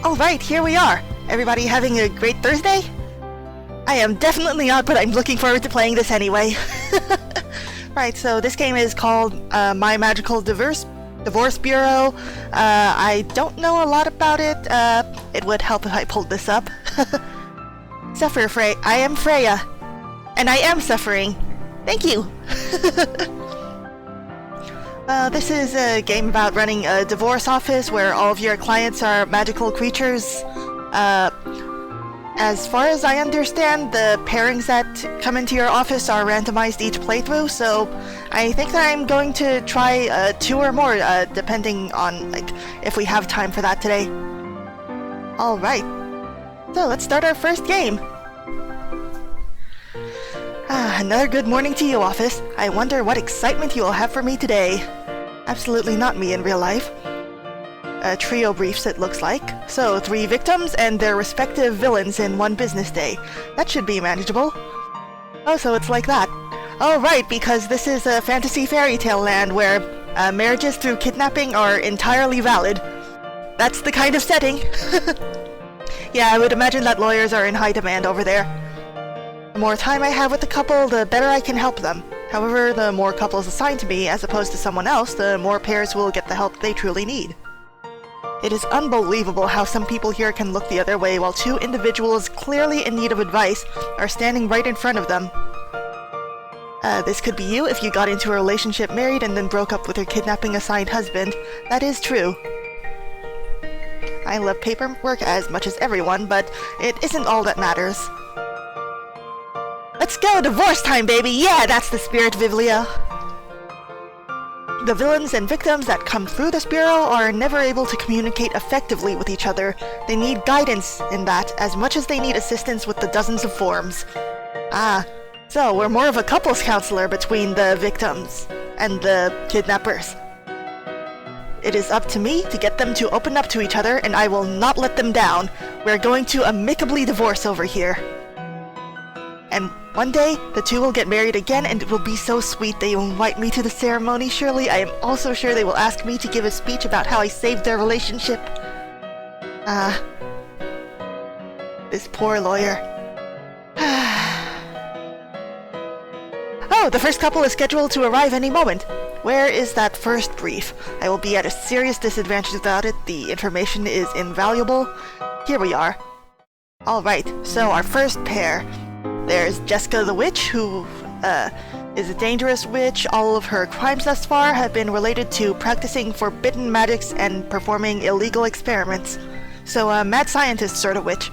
Alright, here we are. Everybody having a great Thursday? I am definitely not, but I'm looking forward to playing this anyway. Right, so this game is called My Magical Divorce Bureau. I don't know a lot about it. It would help if I pulled this up. Suffer, I am Freya. And I am suffering. Thank you! This is a game about running a divorce office where all of your clients are magical creatures. As far as I understand, the pairings that come into your office are randomized each playthrough, so I think that I'm going to try 2 or more, depending on if we have time for that today. Alright, so let's start our first game. Another good morning to you, office. I wonder what excitement you will have for me today. Absolutely not me in real life. Trio briefs, it looks like. So, 3 victims and their respective villains in 1 business day. That should be manageable. Oh, so it's like that. Oh, right, because this is a fantasy fairy tale land where marriages through kidnapping are entirely valid. That's the kind of setting. Yeah, I would imagine that lawyers are in high demand over there. The more time I have with the couple, the better I can help them. However, the more couples assigned to me as opposed to someone else, the more pairs will get the help they truly need. It is unbelievable how some people here can look the other way while 2 individuals clearly in need of advice are standing right in front of them. This could be you if you got into a relationship married and then broke up with your kidnapping assigned husband. That is true. I love paperwork as much as everyone, but it isn't all that matters. Let's go! Divorce time, baby! Yeah, that's the spirit, Vivlia! The villains and victims that come through this bureau are never able to communicate effectively with each other. They need guidance in that, as much as they need assistance with the dozens of forms. Ah, so we're more of a couples counselor between the victims and the kidnappers. It is up to me to get them to open up to each other, and I will not let them down. We're going to amicably divorce over here. And one day, the 2 will get married again, and it will be so sweet they will invite me to the ceremony. Surely, I am also sure they will ask me to give a speech about how I saved their relationship. This poor lawyer. Oh, the first couple is scheduled to arrive any moment. Where is that first brief? I will be at a serious disadvantage without it. The information is invaluable. Here we are. Alright, so our first pair. There's Jessica the Witch, who is a dangerous witch. All of her crimes thus far have been related to practicing forbidden magics and performing illegal experiments. So a mad scientist sort of witch.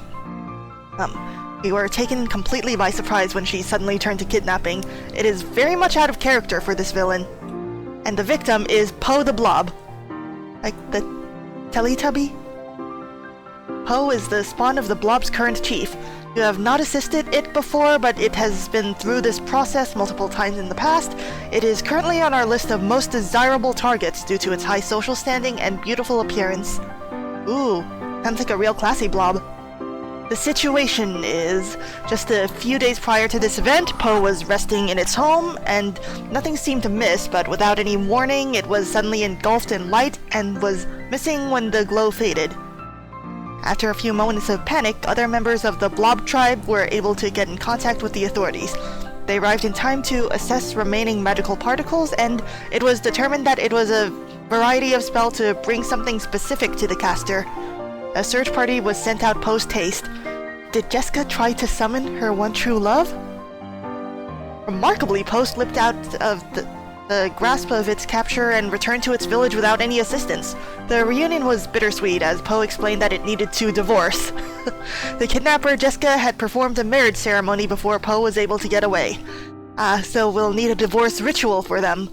We were taken completely by surprise when she suddenly turned to kidnapping. It is very much out of character for this villain. And the victim is Poe the Blob. Like the Teletubby? Poe is the spawn of the Blob's current chief. You have not assisted it before, but it has been through this process multiple times in the past. It is currently on our list of most desirable targets due to its high social standing and beautiful appearance. Ooh, sounds like a real classy blob. The situation is, just a few days prior to this event, Poe was resting in its home, and nothing seemed to miss, but without any warning, it was suddenly engulfed in light and was missing when the glow faded. After a few moments of panic, other members of the Blob tribe were able to get in contact with the authorities. They arrived in time to assess remaining magical particles, and it was determined that it was a variety of spell to bring something specific to the caster. A search party was sent out post-haste. Did Jessica try to summon her one true love? Remarkably, Poe slipped out of the grasp of its capture and returned to its village without any assistance. The reunion was bittersweet, as Poe explained that it needed to divorce. The kidnapper, Jessica, had performed a marriage ceremony before Poe was able to get away. So we'll need a divorce ritual for them.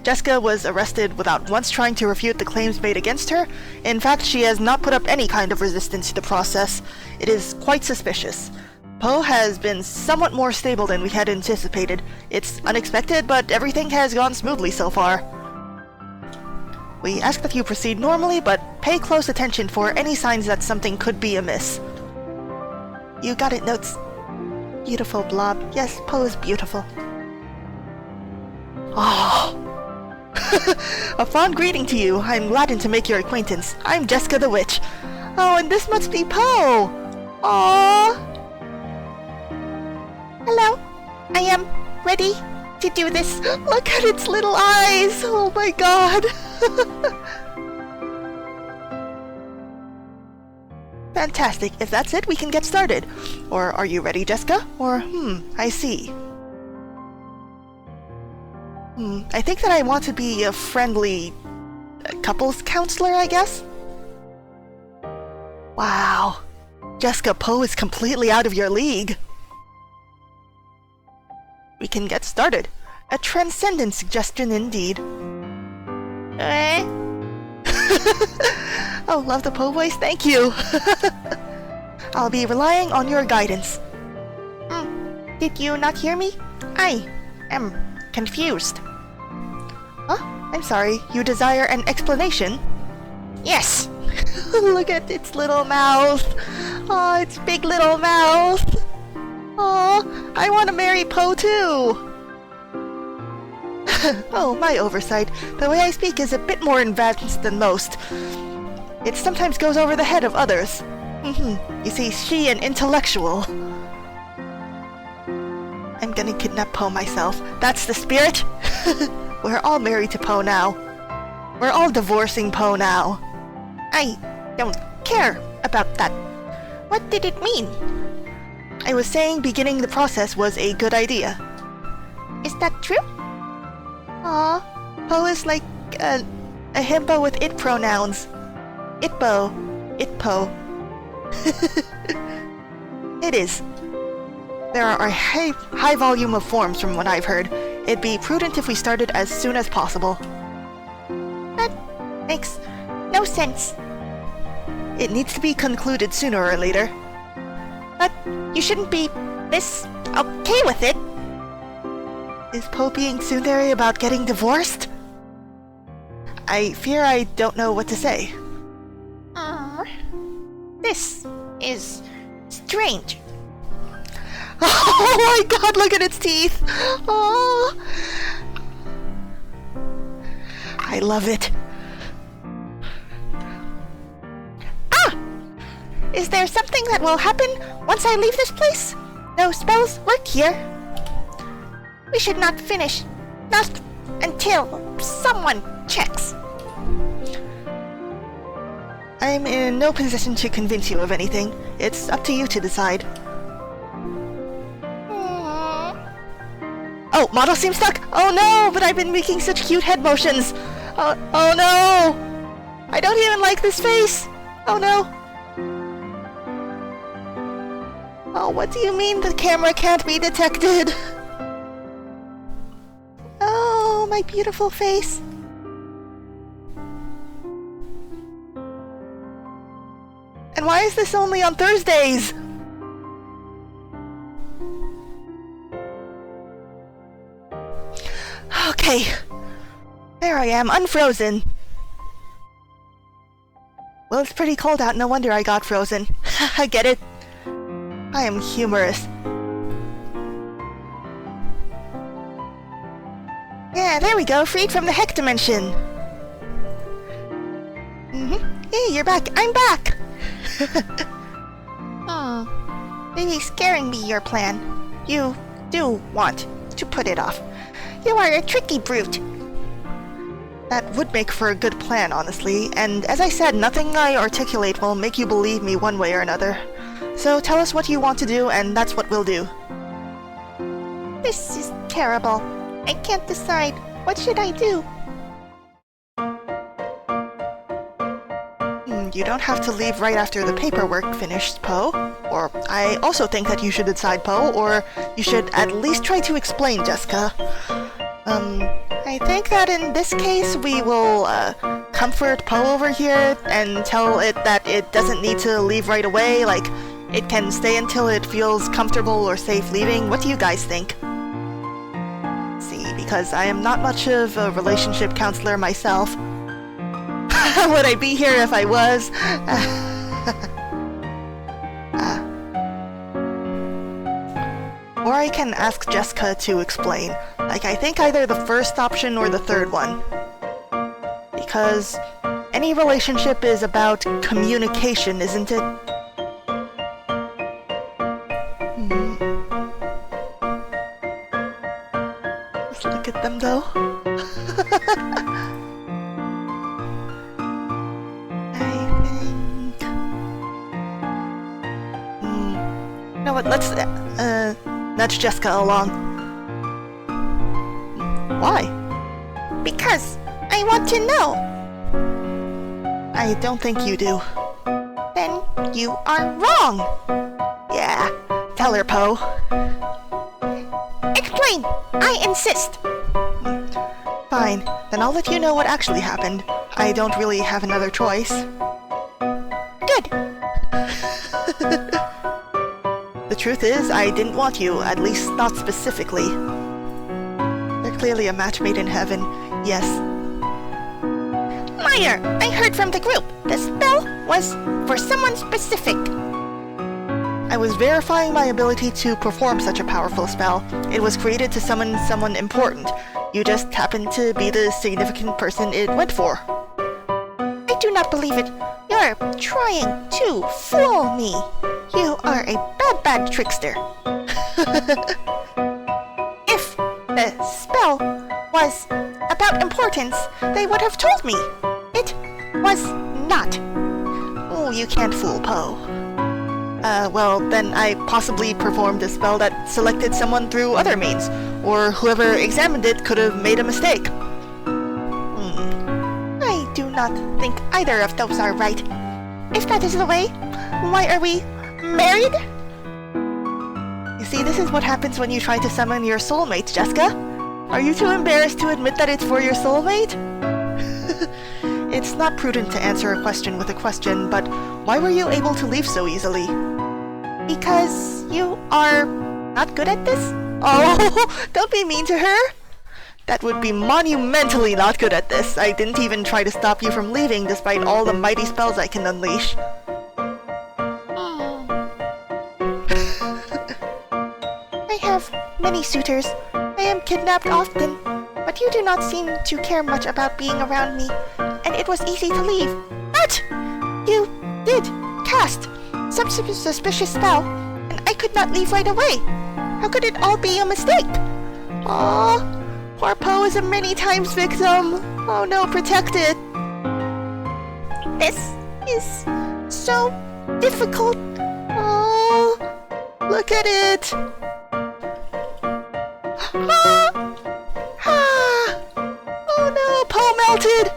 Jessica was arrested without once trying to refute the claims made against her. In fact, she has not put up any kind of resistance to the process. It is quite suspicious. Poe has been somewhat more stable than we had anticipated. It's unexpected, but everything has gone smoothly so far. We ask that you proceed normally, but pay close attention for any signs that something could be amiss. You got it, Notes. Beautiful blob. Yes, Poe is beautiful. Oh. A fond greeting to you. I'm glad to make your acquaintance. I'm Jessica the Witch. Oh, and this must be Poe! Aww! Hello, I am ready to do this. Look at its little eyes! Oh my god! Fantastic. If that's it, we can get started. Or are you ready, Jessica? Or, I see. I think that I want to be a friendly couples counselor, I guess? Wow. Jessica, Poe is completely out of your league. We can get started. A transcendent suggestion indeed. Oh, love the Poe voice, thank you! I'll be relying on your guidance. Did you not hear me? I am confused. Huh? I'm sorry, you desire an explanation? Yes! Look at its little mouth! Oh, its big little mouth! Oh, I want to marry Poe too! Oh, my oversight. The way I speak is a bit more advanced than most. It sometimes goes over the head of others. You see, she an intellectual. I'm gonna kidnap Poe myself. That's the spirit! We're all married to Poe now. We're all divorcing Poe now. I don't care about that. What did it mean? I was saying beginning the process was a good idea. Is that true? Aw, Poe is like a himbo with it pronouns. Itbo. Itpo. It is. There are a high volume of forms from what I've heard. It'd be prudent if we started as soon as possible. That makes no sense. It needs to be concluded sooner or later. But you shouldn't be this okay with it. Is Poe being tsundere about getting divorced? I fear I don't know what to say. This is strange. Oh my god, look at its teeth! Oh, I love it. Ah! Is there something that will happen once I leave this place? No spells work here. We should not finish. Not until someone checks. I'm in no position to convince you of anything. It's up to you to decide. Oh, model seems stuck! Oh no, but I've been making such cute head motions! Oh no! I don't even like this face! Oh no! Oh, what do you mean the camera can't be detected? Oh, my beautiful face! And why is this only on Thursdays? Okay, there I am, unfrozen. Well, it's pretty cold out, no wonder I got frozen. I get it. I am humorous. Yeah, there we go, freed from the heck dimension. Hey, you're back, I'm back! Maybe scaring me your plan. You do want to put it off. You are a tricky brute. That would make for a good plan, honestly, and as I said, nothing I articulate will make you believe me one way or another. So tell us what you want to do, and that's what we'll do. This is terrible. I can't decide. What should I do? You don't have to leave right after the paperwork finished, Poe. Or I also think that you should decide, Poe, or you should at least try to explain, Jessica. I think that in this case we will, comfort Poe over here and tell it that it doesn't need to leave right away, like, it can stay until it feels comfortable or safe leaving. What do you guys think? See, because I am not much of a relationship counselor myself. Would I be here if I was? Or I can ask Jessica to explain. Like, I think either the first option or the third one. Because any relationship is about communication, isn't it? Just look at them, though. I think... You know what, let's nudge Jessica along. Why? Because I want to know. I don't think you do. Then you are wrong. Yeah, tell her, Poe. Explain! I insist! Fine, then I'll let you know what actually happened. I don't really have another choice. Good! The truth is, I didn't want you, at least not specifically. They're clearly a match made in heaven, yes. Liar! I heard from the group. The spell was for someone specific. I was verifying my ability to perform such a powerful spell. It was created to summon someone important. You just happened to be the significant person it went for. I do not believe it. You're trying to fool me. You are a bad trickster. If the spell was about importance, they would have told me. It was not. Oh, you can't fool Poe. Well, then I possibly performed a spell that selected someone through other means, or whoever examined it could have made a mistake. I do not think either of those are right. If that is the way, why are we married? You see, this is what happens when you try to summon your soulmate, Jessica. Are you too embarrassed to admit that it's for your soulmate? It's not prudent to answer a question with a question, but why were you able to leave so easily? Because you are not good at this? Oh, don't be mean to her! That would be monumentally not good at this. I didn't even try to stop you from leaving despite all the mighty spells I can unleash. I have many suitors. I am kidnapped often, but you do not seem to care much about being around me, and it was easy to leave. But you did cast some suspicious spell, and I could not leave right away. How could it all be a mistake? Aww, poor Poe is a many times victim. Oh no, protect it. This is so difficult. Oh, look at it. Oh no, Poe melted.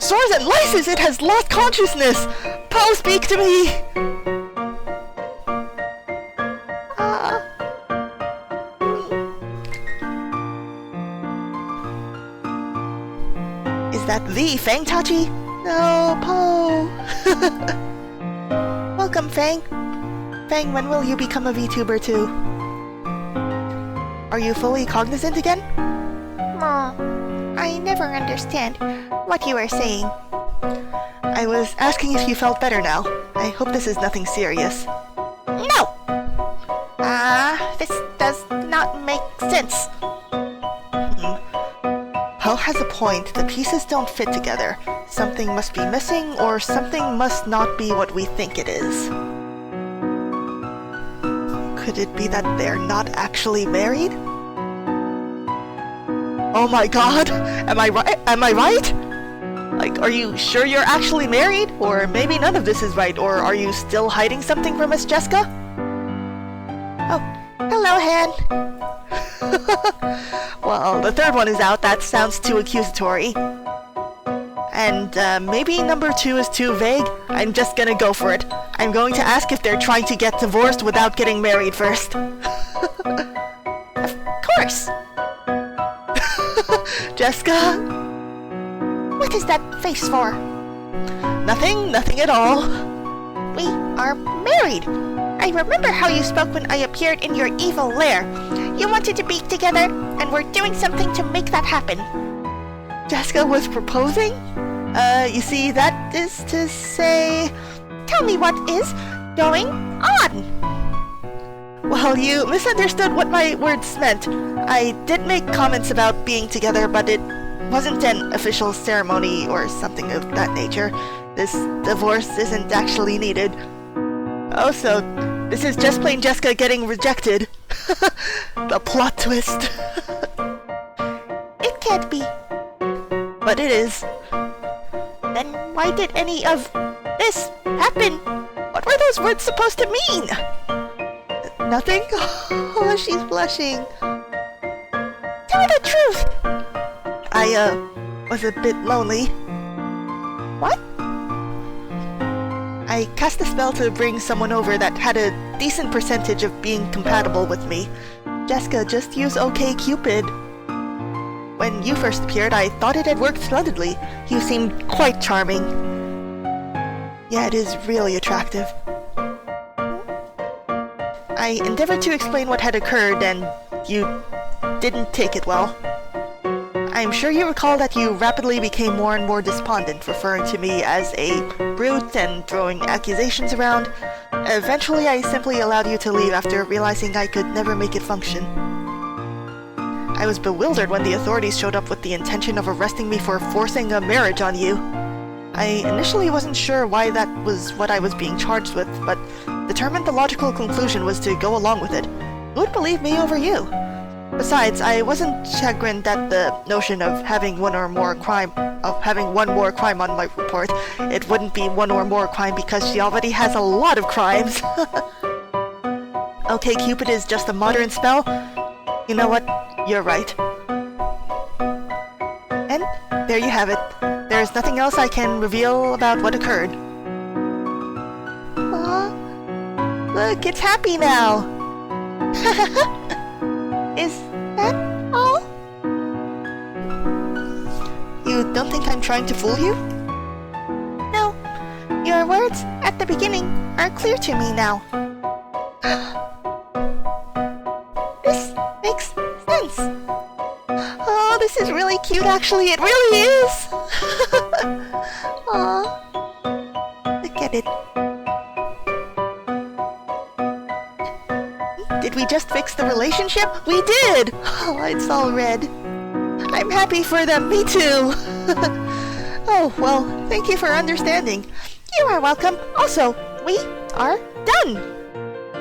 Swords and laces, it has lost consciousness. Poe, speak to me. Is that the Fang Tachi? No, Poe. Welcome, Fang. Fang, when will you become a VTuber too? Are you fully cognizant again? I never understand what you are saying. I was asking if you felt better now. I hope this is nothing serious. No! This does not make sense. Poe has a point. The pieces don't fit together. Something must be missing, or something must not be what we think it is. Could it be that they're not actually married? Oh my god! Am I right? Am I right? Like, are you sure you're actually married? Or maybe none of this is right, or are you still hiding something from us, Jessica? Oh, hello, Han. Well, the third one is out. That sounds too accusatory. And maybe number 2 is too vague. I'm just gonna go for it. I'm going to ask if they're trying to get divorced without getting married first. Of course! Jessica? What is that face for? Nothing at all. We are married! I remember how you spoke when I appeared in your evil lair. You wanted to be together, and we're doing something to make that happen. Jessica was proposing? You see, that is to say... Tell me what is going on! Well, you misunderstood what my words meant. I did make comments about being together, but it wasn't an official ceremony or something of that nature. This divorce isn't actually needed. Oh, so this is just plain Jessica getting rejected. The plot twist. It can't be. But it is. Then why did any of this happen? What were those words supposed to mean? Nothing? Oh, she's blushing. Tell me the truth! I, was a bit lonely. What? I cast a spell to bring someone over that had a decent percentage of being compatible with me. Jessica, just use OkCupid. When you first appeared, I thought it had worked splendidly. You seemed quite charming. Yeah, it is really attractive. I endeavored to explain what had occurred, and you didn't take it well. I'm sure you recall that you rapidly became more and more despondent, referring to me as a brute and throwing accusations around. Eventually, I simply allowed you to leave after realizing I could never make it function. I was bewildered when the authorities showed up with the intention of arresting me for forcing a marriage on you. I initially wasn't sure why that was what I was being charged with, but determined the logical conclusion was to go along with it. Who would believe me over you? Besides, I wasn't chagrined at the notion of having one more crime on my report. It wouldn't be one or more crime because she already has a lot of crimes. OkCupid is just a modern spell. You know what? You're right. And there you have it. There's nothing else I can reveal about what occurred. Aw, look, it's happy now. Is that all? You don't think I'm trying to fool you? No. Your words at the beginning are clear to me now. This makes sense. Oh, this is really cute actually. It really is. Aw. Look at it. Did we just fix the relationship? We did! Oh, it's all red. I'm happy for them. Me too. Oh, well, thank you for understanding. You are welcome. Also, we are done.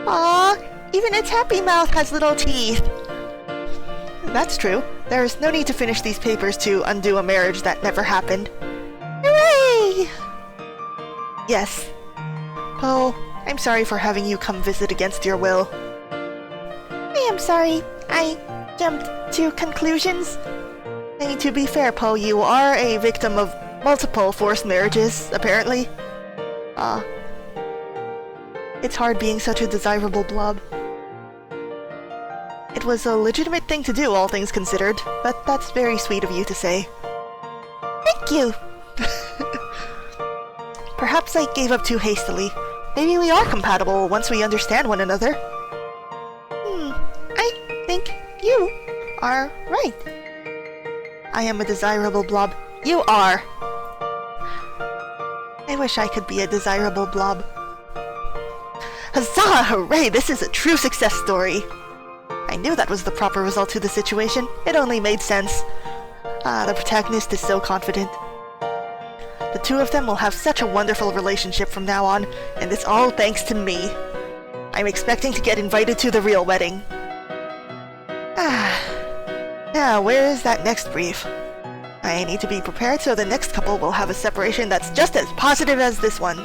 Aw, even its happy mouth has little teeth. That's true. There's no need to finish these papers to undo a marriage that never happened. Hooray! Yes. Oh, I'm sorry for having you come visit against your will. I am sorry. I jumped to conclusions. And to be fair, Poe, you are a victim of multiple forced marriages, apparently. It's hard being such a desirable blob. It was a legitimate thing to do, all things considered, but that's very sweet of you to say. Thank you! Perhaps I gave up too hastily. Maybe we are compatible once we understand one another. I think you are right. I am a desirable blob. You are! I wish I could be a desirable blob. Huzzah! Hooray! This is a true success story! I knew that was the proper result to the situation. It only made sense. The protagonist is so confident. The two of them will have such a wonderful relationship from now on, and it's all thanks to me. I'm expecting to get invited to the real wedding. Now, where is that next brief? I need to be prepared so the next couple will have a separation that's just as positive as this one.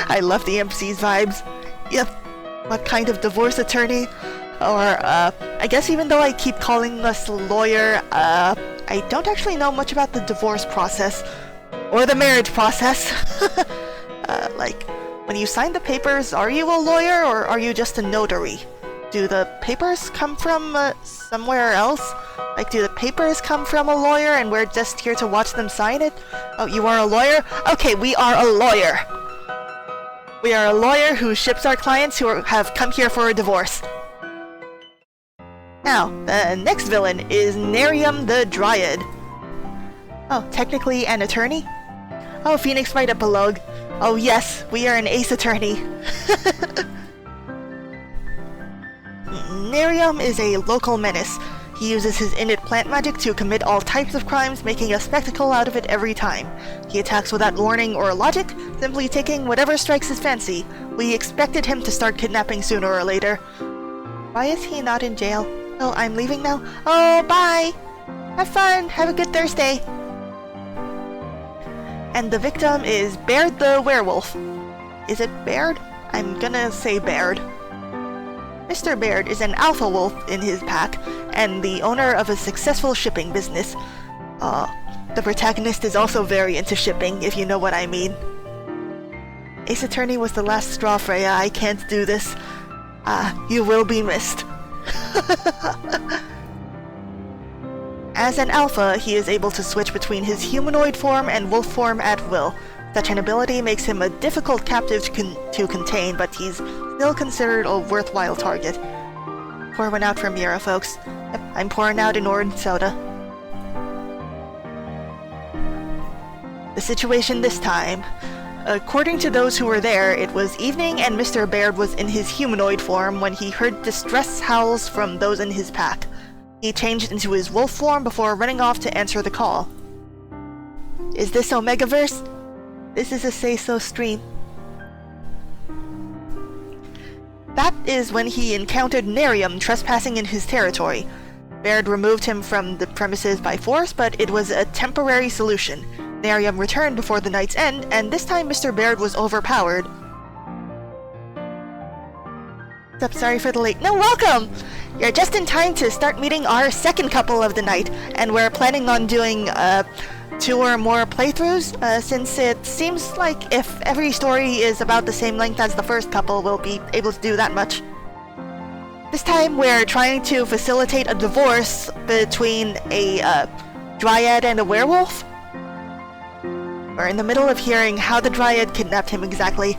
I love the MC's vibes. Yep. What kind of divorce attorney? Or, I guess even though I keep calling us lawyer, I don't actually know much about the divorce process. Or the marriage process. Like, when you sign the papers, are you a lawyer or are you just a notary? Do the papers come from, somewhere else? Like, do the papers come from a lawyer and we're just here to watch them sign it? Oh, you are a lawyer? Okay, we are a lawyer! We are a lawyer who ships our clients who have come here for a divorce. Now, the next villain is Nerium the Dryad. Oh, technically an attorney? Oh, Phoenix right up below. Oh yes, we are an ace attorney. Nerium is a local menace. He uses his innate plant magic to commit all types of crimes, making a spectacle out of it every time. He attacks without warning or logic, simply taking whatever strikes his fancy. We expected him to start kidnapping sooner or later. Why is he not in jail? Oh, I'm leaving now? Oh, bye! Have fun! Have a good Thursday! And the victim is Baird the werewolf. Is it Baird? I'm gonna say Baird. Mr. Baird is an alpha wolf in his pack, and the owner of a successful shipping business. The protagonist is also very into shipping, if you know what I mean. Ace Attorney was the last straw, Freya. I can't do this. You will be missed. As an alpha, he is able to switch between his humanoid form and wolf form at will. Such an ability makes him a difficult captive to contain, but he's still considered a worthwhile target. Pour one out for Mira, folks. Yep, I'm pouring out an orange soda. The situation this time. According to those who were there, it was evening and Mr. Baird was in his humanoid form when he heard distress howls from those in his pack. He changed into his wolf form before running off to answer the call. Is this Omegaverse? This is a Say-So stream. That is when he encountered Nerium trespassing in his territory. Baird removed him from the premises by force, but it was a temporary solution. Nerium returned before the night's end, and this time Mr. Baird was overpowered. What's up? Sorry for the late. No, welcome! You're just in time to start meeting our second couple of the night, and we're planning on doing, 2 or more playthroughs, since it seems like if every story is about the same length as the first couple, we'll be able to do that much. This time we're trying to facilitate a divorce between a dryad and a werewolf. We're in the middle of hearing how the dryad kidnapped him exactly,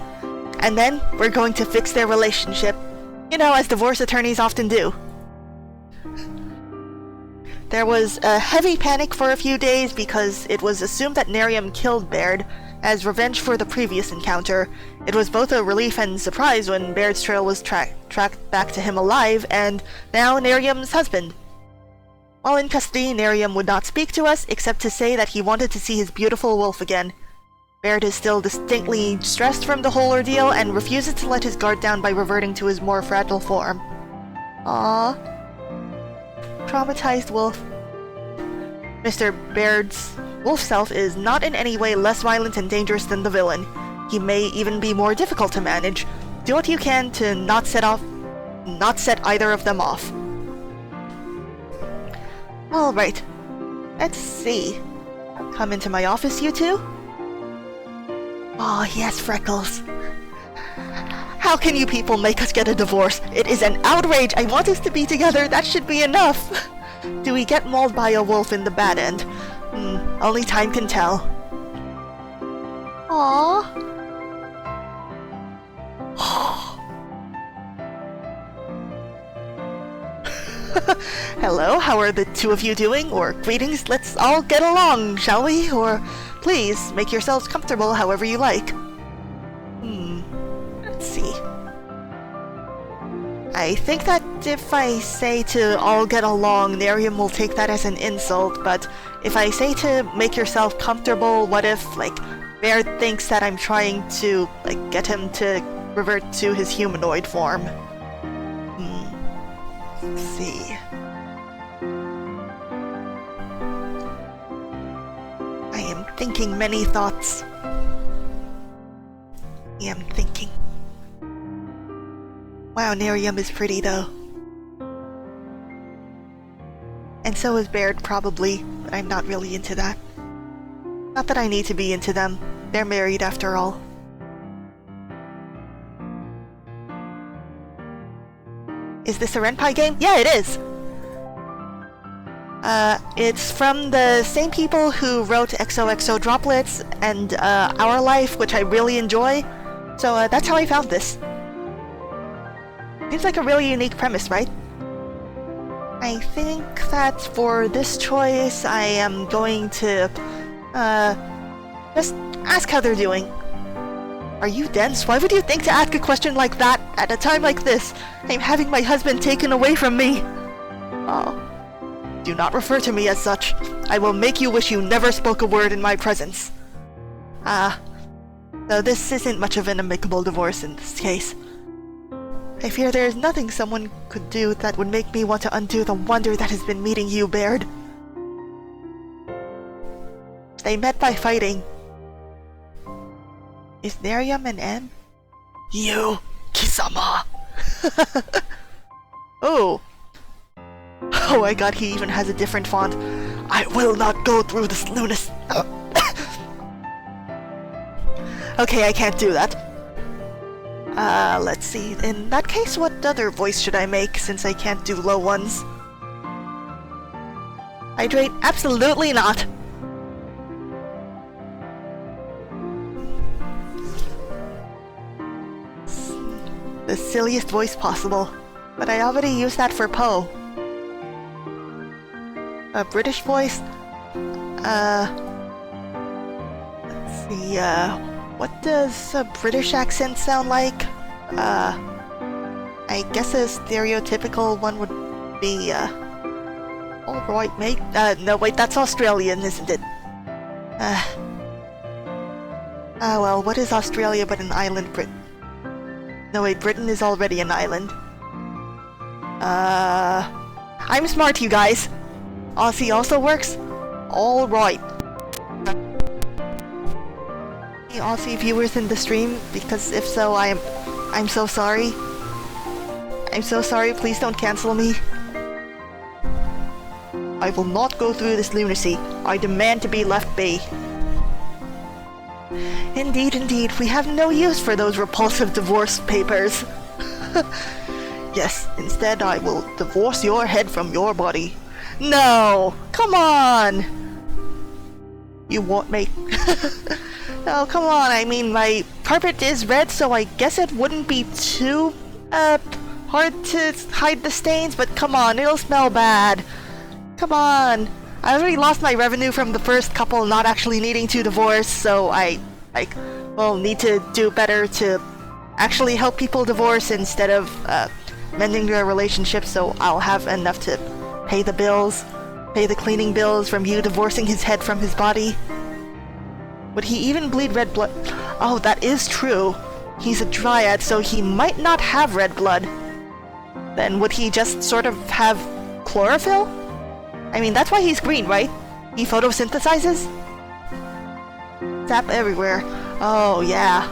and then we're going to fix their relationship. You know, as divorce attorneys often do. There was a heavy panic for a few days because it was assumed that Nerium killed Baird as revenge for the previous encounter. It was both a relief and surprise when Baird's trail was tracked back to him alive, and now Nerium's husband. While in custody, Nerium would not speak to us except to say that he wanted to see his beautiful wolf again. Baird is still distinctly stressed from the whole ordeal and refuses to let his guard down by reverting to his more fragile form. Aww. Traumatized wolf. Mr. Baird's wolf self is not in any way less violent and dangerous than the villain. He may even be more difficult to manage. Do what you can to not set either of them off. Alright. Let's see. Come into my office, you two? Oh, yes, Freckles. How can you people make us get a divorce? It is an outrage! I want us to be together! That should be enough! Do we get mauled by a wolf in the bad end? Only time can tell. Aww. Hello, how are the two of you doing? Or greetings, let's all get along, shall we? Or please, make yourselves comfortable however you like. Let's see. I think that if I say to all get along, Nerium will take that as an insult, but if I say to make yourself comfortable, what if, like, Baird thinks that I'm trying to, like, get him to revert to his humanoid form? Let's see. I am thinking many thoughts. I am thinking. Wow, Nerium is pretty, though. And so is Baird, probably, but I'm not really into that. Not that I need to be into them. They're married, after all. Is this a Renpai game? Yeah, it is! It's from the same people who wrote XOXO Droplets and, Our Life, which I really enjoy. So, that's how I found this. Seems like a really unique premise, right? I think that for this choice, I am going to, just ask how they're doing. Are you dense? Why would you think to ask a question like that at a time like this? I'm having my husband taken away from me. Oh. Do not refer to me as such. I will make you wish you never spoke a word in my presence. Though this isn't much of an amicable divorce in this case. I fear there is nothing someone could do that would make me want to undo the wonder that has been meeting you, Baird. They met by fighting. Is Nerium an M? You, Kisama! Oh! Oh my god, he even has a different font. I will not go through this lunacy. Okay, I can't do that. Let's see. In that case, what other voice should I make, since I can't do low ones? Hydrate? Absolutely not! The silliest voice possible. But I already used that for Poe. A British voice? Let's see, what does a British accent sound like? I guess a stereotypical one would be, alright, mate. No, wait, that's Australian, isn't it? Well, what is Australia but an island Brit? No, wait, Britain is already an island. I'm smart, you guys. Aussie also works? Alright. Any Aussie viewers in the stream? Because if so, I'm so sorry. I'm so sorry, please don't cancel me. I will not go through this lunacy. I demand to be left be. Indeed, indeed, we have no use for those repulsive divorce papers. Yes, instead I will divorce your head from your body. No! Come on! You want me? No, come on, I mean, my carpet is red, so I guess it wouldn't be too, hard to hide the stains, but come on, it'll smell bad. Come on. I already lost my revenue from the first couple not actually needing to divorce, so I will need to do better to actually help people divorce instead of, mending their relationship, so I'll have enough to pay the bills, pay the cleaning bills from you divorcing his head from his body. Would he even bleed red blood? Oh, that is true. He's a dryad, so he might not have red blood. Then would he just sort of have chlorophyll? I mean, that's why he's green, right? He photosynthesizes? Sap everywhere. Oh, yeah.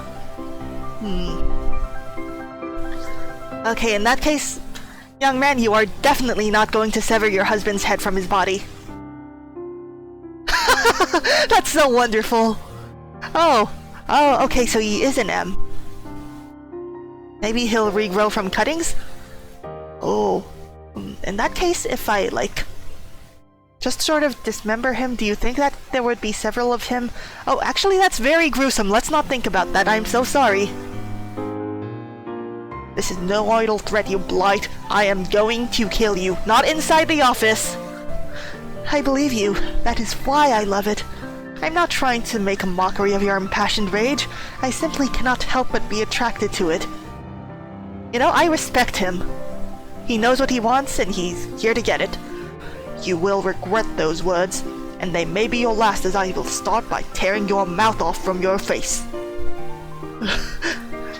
Okay, in that case, young man, you are definitely not going to sever your husband's head from his body. That's so wonderful. Oh, okay, so he is an M. Maybe he'll regrow from cuttings? Oh, in that case, if I, just sort of dismember him, do you think that there would be several of him? Oh, actually, that's very gruesome. Let's not think about that. I'm so sorry. This is no idle threat, you blight. I am going to kill you, not inside the office. I believe you. That is why I love it. I'm not trying to make a mockery of your impassioned rage. I simply cannot help but be attracted to it. You know, I respect him. He knows what he wants, and he's here to get it. You will regret those words, and they may be your last, as I will start by tearing your mouth off from your face.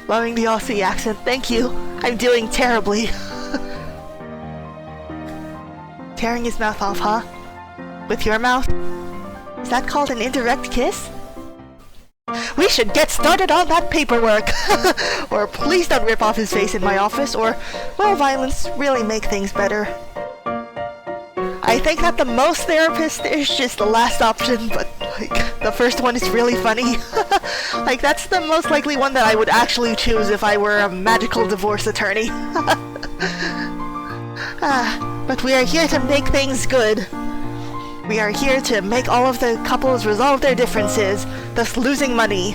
Loving the Aussie accent, thank you. I'm doing terribly. Tearing his mouth off, huh? With your mouth? Is that called an indirect kiss? We should get started on that paperwork! Or please don't rip off his face in my office, or will violence really make things better? I think that the most therapist is just the last option, but, the first one is really funny. That's the most likely one that I would actually choose if I were a magical divorce attorney. But we are here to make things good. We are here to make all of the couples resolve their differences, thus losing money.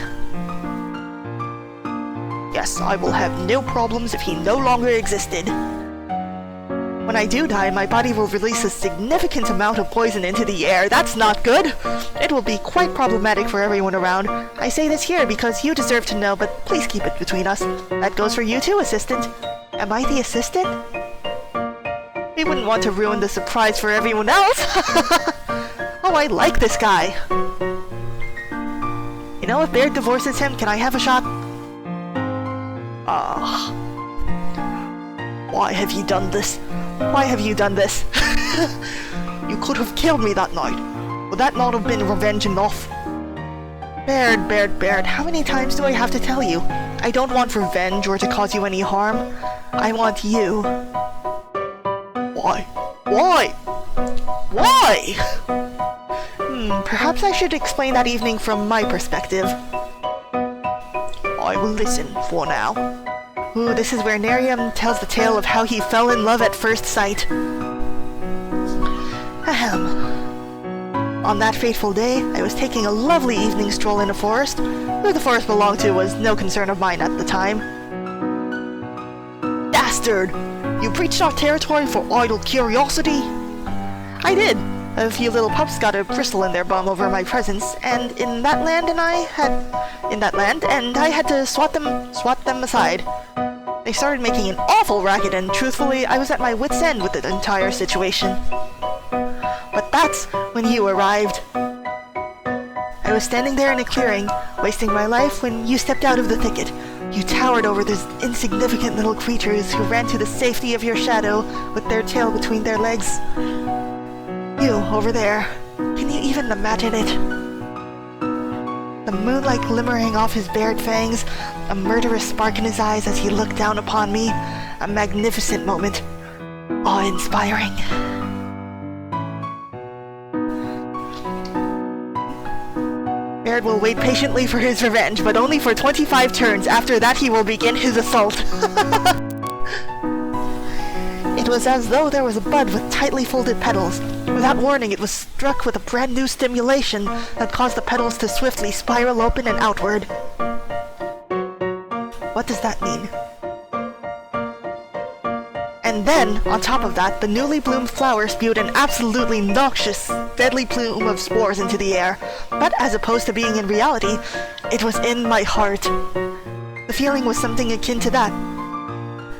Yes, I will have no problems if he no longer existed. When I do die, my body will release a significant amount of poison into the air. That's not good! It will be quite problematic for everyone around. I say this here because you deserve to know, but please keep it between us. That goes for you too, assistant. Am I the assistant? We wouldn't want to ruin the surprise for everyone else. Oh, I like this guy. You know, if Baird divorces him, can I have a shot? Ah. Why have you done this? Why have you done this? You could have killed me that night. Would that not have been revenge enough? Baird, how many times do I have to tell you? I don't want revenge or to cause you any harm. I want you. Why? Why? Why? Perhaps I should explain that evening from my perspective. I will listen for now. Ooh, this is where Nerium tells the tale of how he fell in love at first sight. Ahem. On that fateful day, I was taking a lovely evening stroll in a forest. Who the forest belonged to was no concern of mine at the time. Bastard! You breached our territory for idle curiosity? I did. A few little pups got a bristle in their bum over my presence, and I had to swat them aside. They started making an awful racket, and truthfully, I was at my wit's end with the entire situation. But that's when you arrived. I was standing there in a clearing, wasting my life, when you stepped out of the thicket. You towered over those insignificant little creatures who ran to the safety of your shadow with their tail between their legs. You, over there. Can you even imagine it? The moonlight glimmering off his bared fangs, a murderous spark in his eyes as he looked down upon me. A magnificent moment. Awe-inspiring. Baird will wait patiently for his revenge, but only for 25 turns. After that, he will begin his assault. It was as though there was a bud with tightly folded petals. Without warning, it was struck with a brand new stimulation that caused the petals to swiftly spiral open and outward. What does that mean? And then, on top of that, the newly bloomed flower spewed an absolutely noxious, deadly plume of spores into the air. But as opposed to being in reality, it was in my heart. The feeling was something akin to that.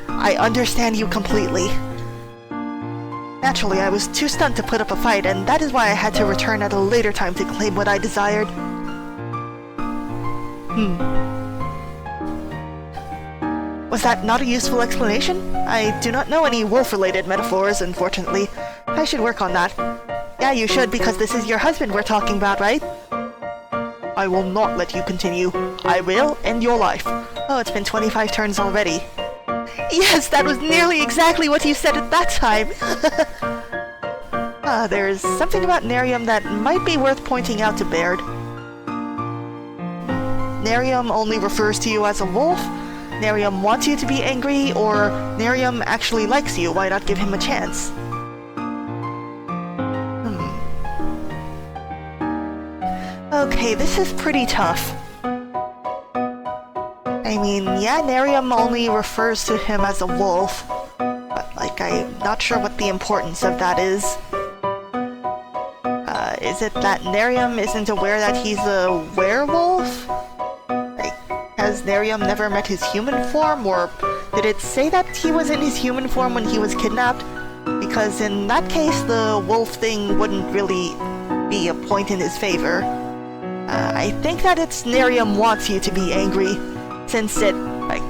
I understand you completely. Naturally, I was too stunned to put up a fight, and that is why I had to return at a later time to claim what I desired. Was that not a useful explanation? I do not know any wolf-related metaphors, unfortunately. I should work on that. Yeah, you should, because this is your husband we're talking about, right? I will not let you continue. I will end your life. Oh, it's been 25 turns already. Yes, that was nearly exactly what you said at that time. There's something about Nerium that might be worth pointing out to Baird. Nerium only refers to you as a wolf? Nerium wants you to be angry, or Nerium actually likes you, why not give him a chance? Okay, this is pretty tough. I mean, yeah, Nerium only refers to him as a wolf, but, like, I'm not sure what the importance of that is. Is it that Nerium isn't aware that he's a werewolf? Like, has Nerium never met his human form, or did it say that he was in his human form when he was kidnapped? Because in that case, the wolf thing wouldn't really be a point in his favor. I think that it's Nerium wants you to be angry, since it, like,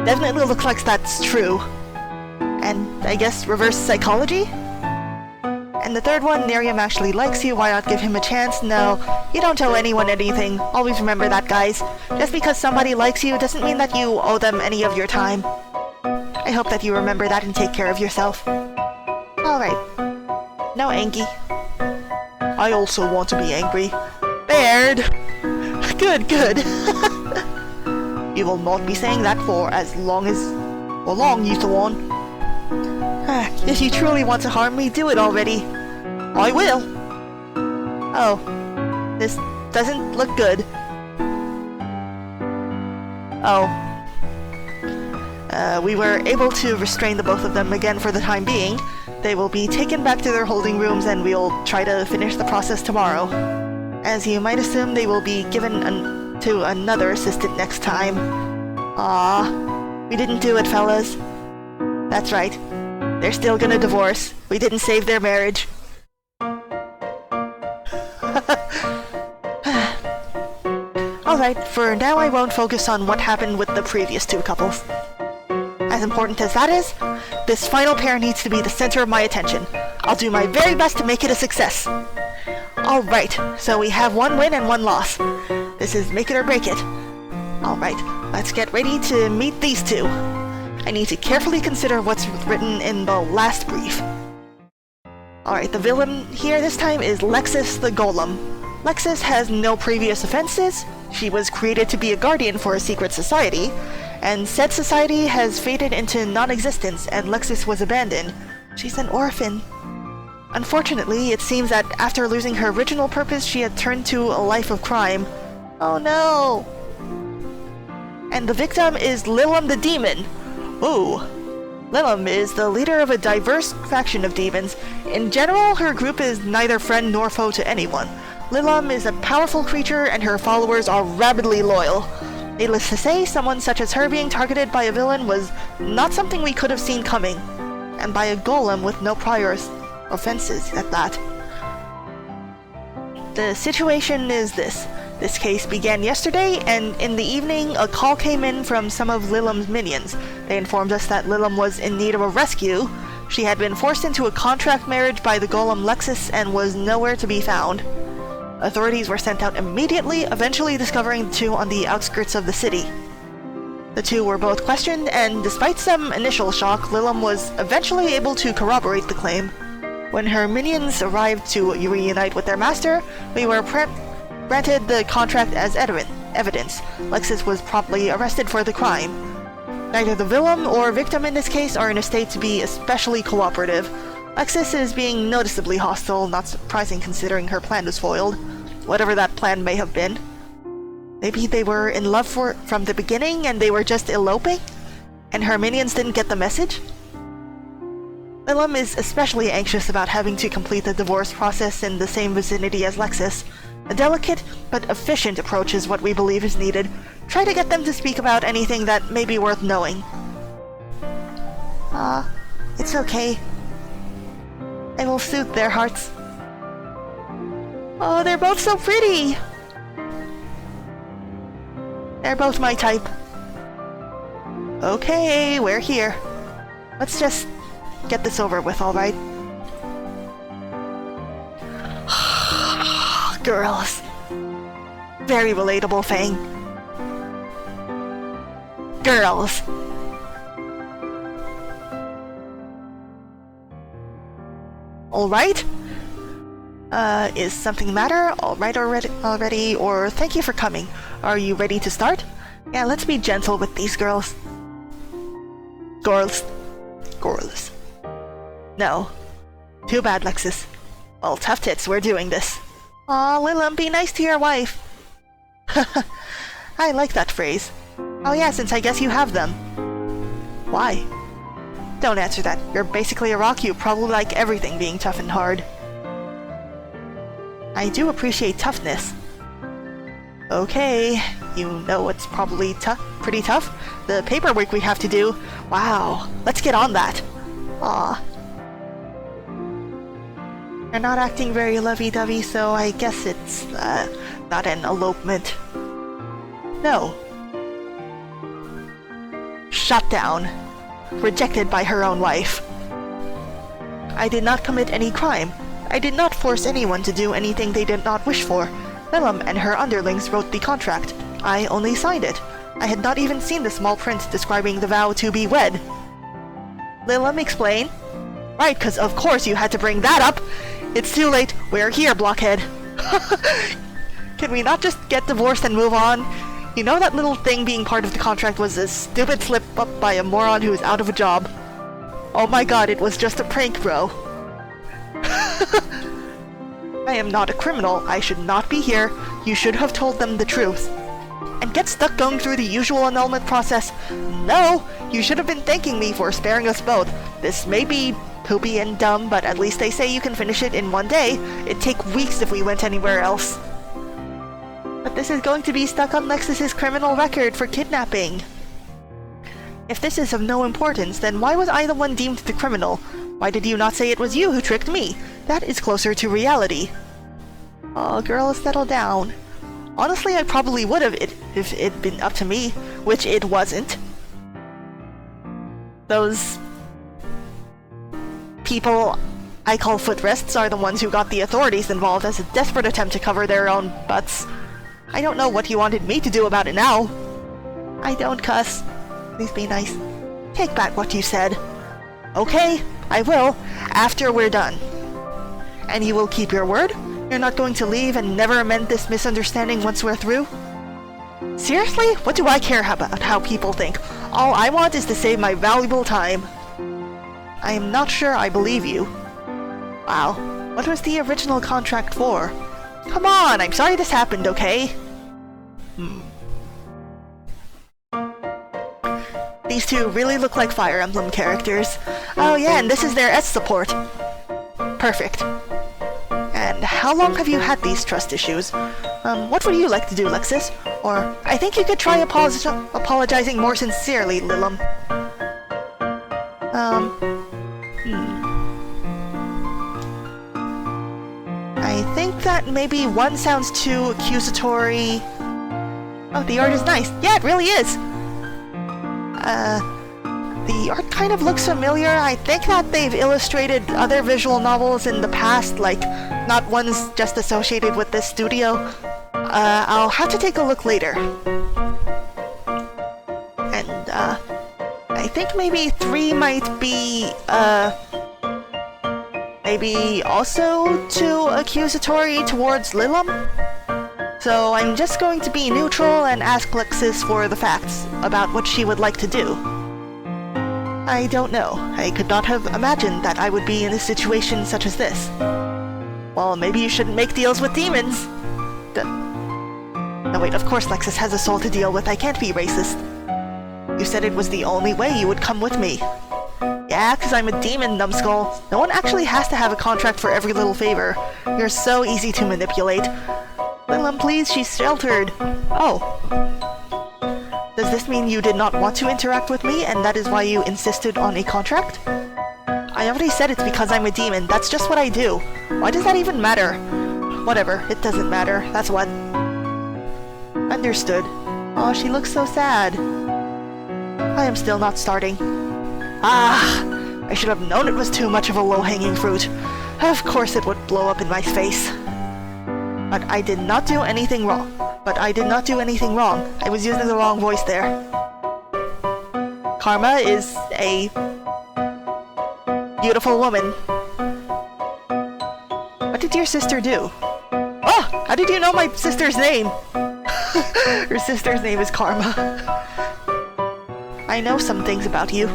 definitely looks like that's true. And I guess reverse psychology? And the third one, Nerium actually likes you, why not give him a chance? No, you don't owe anyone anything. Always remember that, guys. Just because somebody likes you doesn't mean that you owe them any of your time. I hope that you remember that and take care of yourself. Alright. No Angie. I also want to be angry. Baird! Good, good. You will not be saying that for as long as... for long, you one. If you truly want to harm me, do it already. I will. Oh. This doesn't look good. Oh. We were able to restrain the both of them again for the time being. They will be taken back to their holding rooms and we'll try to finish the process tomorrow. As you might assume, they will be given to another assistant next time. Ah, we didn't do it, fellas. That's right. They're still gonna divorce. We didn't save their marriage. Alright, for now I won't focus on what happened with the previous two couples. As important as that is, this final pair needs to be the center of my attention. I'll do my very best to make it a success. Alright, so we have one win and one loss. This is make it or break it. Alright, let's get ready to meet these two. I need to carefully consider what's written in the last brief. Alright, the villain here this time is Lexus the Golem. Lexus has no previous offenses. She was created to be a guardian for a secret society, and said society has faded into non-existence and Lexus was abandoned. She's an orphan. Unfortunately, it seems that after losing her original purpose, she had turned to a life of crime. Oh no! And the victim is Lilim the Demon. Ooh. Lilim is the leader of a diverse faction of demons. In general, her group is neither friend nor foe to anyone. Lilim is a powerful creature and her followers are rabidly loyal. Needless to say, someone such as her being targeted by a villain was not something we could have seen coming. And by a golem with no prior offenses at that. The situation is this. This case began yesterday, and in the evening, a call came in from some of Lilim's minions. They informed us that Lilim was in need of a rescue. She had been forced into a contract marriage by the golem Lexus and was nowhere to be found. Authorities were sent out immediately, eventually discovering the two on the outskirts of the city. The two were both questioned, and despite some initial shock, Lilim was eventually able to corroborate the claim. When her minions arrived to reunite with their master, we were granted the contract as evidence. Lexus was promptly arrested for the crime. Neither the villain or victim in this case are in a state to be especially cooperative. Lexus is being noticeably hostile, not surprising considering her plan was foiled. Whatever that plan may have been. Maybe they were in love from the beginning and they were just eloping? And her minions didn't get the message? Lilim is especially anxious about having to complete the divorce process in the same vicinity as Lexus. A delicate but efficient approach is what we believe is needed. Try to get them to speak about anything that may be worth knowing. It's okay. I will soothe their hearts. Oh, they're both so pretty! They're both my type. Okay, we're here. Let's just get this over with, alright? Girls. Very relatable, Fang. Girls. Alright? Is something the matter? Alright already, or thank you for coming. Are you ready to start? Yeah, let's be gentle with these girls. Girls. No. Too bad, Lexus. Well, tough tits, we're doing this. Aw, Lilim, be nice to your wife. I like that phrase. Oh yeah, since I guess you have them. Why? Don't answer that. You're basically a rock, you probably like everything being tough and hard. I do appreciate toughness. Okay, you know what's probably pretty tough? The paperwork we have to do. Wow, let's get on that. Aw. You're not acting very lovey-dovey, so I guess it's, not an elopement. No. Shut down. Rejected by her own wife. I did not commit any crime. I did not force anyone to do anything they did not wish for. Lilim and her underlings wrote the contract. I only signed it. I had not even seen the small print describing the vow to be wed. Lilim, explain. Right, 'cause of course you had to bring that up. It's too late. We're here, blockhead. Can we not just get divorced and move on? You know that little thing being part of the contract was a stupid slip-up by a moron who is out of a job. Oh my god, it was just a prank, bro. I am not a criminal. I should not be here. You should have told them the truth. And get stuck going through the usual annulment process. No! You should have been thanking me for sparing us both. This may be poopy and dumb, but at least they say you can finish it in one day. It'd take weeks if we went anywhere else. But this is going to be stuck on Lexus's criminal record for kidnapping. If this is of no importance, then why was I the one deemed the criminal? Why did you not say it was you who tricked me? That is closer to reality. Oh, girl, settle down. Honestly, I probably would have if it'd been up to me, which it wasn't. Those people I call footrests are the ones who got the authorities involved as a desperate attempt to cover their own butts. I don't know what you wanted me to do about it now. I don't cuss. Please be nice. Take back what you said. Okay, I will, after we're done. And you will keep your word? You're not going to leave and never amend this misunderstanding once we're through? Seriously? What do I care about how people think? All I want is to save my valuable time. I am not sure I believe you. Wow, what was the original contract for? Come on, I'm sorry this happened, okay? These two really look like Fire Emblem characters. Oh yeah, and this is their S support. Perfect. And how long have you had these trust issues? What would you like to do, Lexus? Or, I think you could try apologizing more sincerely, Lilim. I think that maybe one sounds too accusatory. Oh, the art is nice. Yeah, it really is! The art kind of looks familiar. I think that they've illustrated other visual novels in the past, like, not ones just associated with this studio. I'll have to take a look later. And, I think maybe 3 might be, maybe also too accusatory towards Lilim? So I'm just going to be neutral and ask Lexus for the facts about what she would like to do. I don't know. I could not have imagined that I would be in a situation such as this. Well, maybe you shouldn't make deals with demons. No wait, of course Lexus has a soul to deal with. I can't be racist. You said it was the only way you would come with me. Yeah, 'cause I'm a demon, numbskull. No one actually has to have a contract for every little favor. You're so easy to manipulate. Lilim, please, she's sheltered. Oh. Does this mean you did not want to interact with me, and that is why you insisted on a contract? I already said it's because I'm a demon. That's just what I do. Why does that even matter? Whatever, it doesn't matter. That's what. Understood. Oh, she looks so sad. I am still not starting. Ah! I should have known it was too much of a low-hanging fruit. Of course it would blow up in my face. But I did not do anything wrong. I was using the wrong voice there. Karma is a beautiful woman. What did your sister do? Oh! How did you know my sister's name? Her sister's name is Karma. I know some things about you.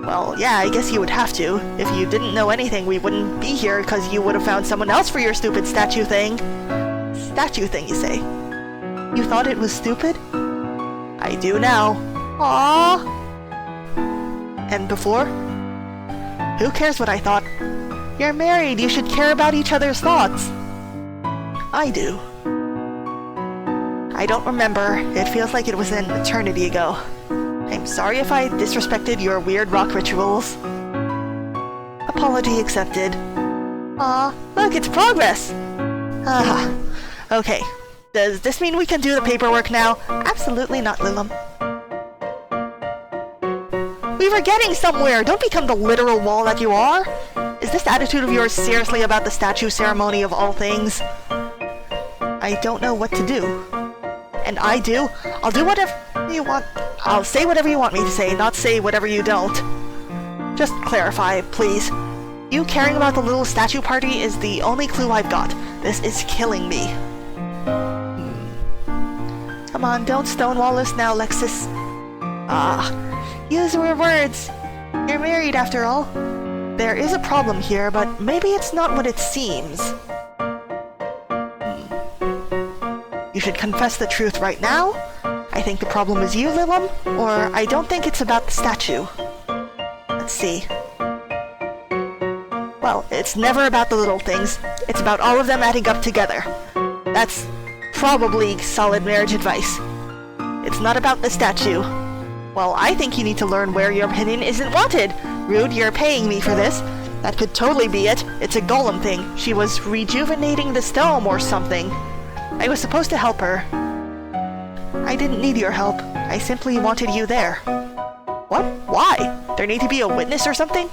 Well, yeah, I guess you would have to. If you didn't know anything, we wouldn't be here, because you would have found someone else for your stupid statue thing. Statue thing, you say? You thought it was stupid? I do now. Aww. And before? Who cares what I thought? You're married, you should care about each other's thoughts. I do. I don't remember. It feels like it was an eternity ago. I'm sorry if I disrespected your weird rock rituals. Apology accepted. Aw, look, it's progress! Ah, okay. Does this mean we can do the paperwork now? Absolutely not, Lilim. We were getting somewhere! Don't become the literal wall that you are! Is this attitude of yours seriously about the statue ceremony of all things? I don't know what to do. And I do. I'll do whatever you want. I'll say whatever you want me to say, not say whatever you don't. Just clarify, please. You caring about the little statue party is the only clue I've got. This is killing me. Come on, don't stonewall us now, Lexus. Ah, use your words. You're married after all. There is a problem here, but maybe it's not what it seems. You should confess the truth right now. I think the problem is you, Lilim, or I don't think it's about the statue. Let's see. Well, it's never about the little things. It's about all of them adding up together. That's probably solid marriage advice. It's not about the statue. Well, I think you need to learn where your opinion isn't wanted. Rude, you're paying me for this. That could totally be it. It's a golem thing. She was rejuvenating the stone or something. I was supposed to help her. I didn't need your help. I simply wanted you there. What? Why? There need to be a witness or something?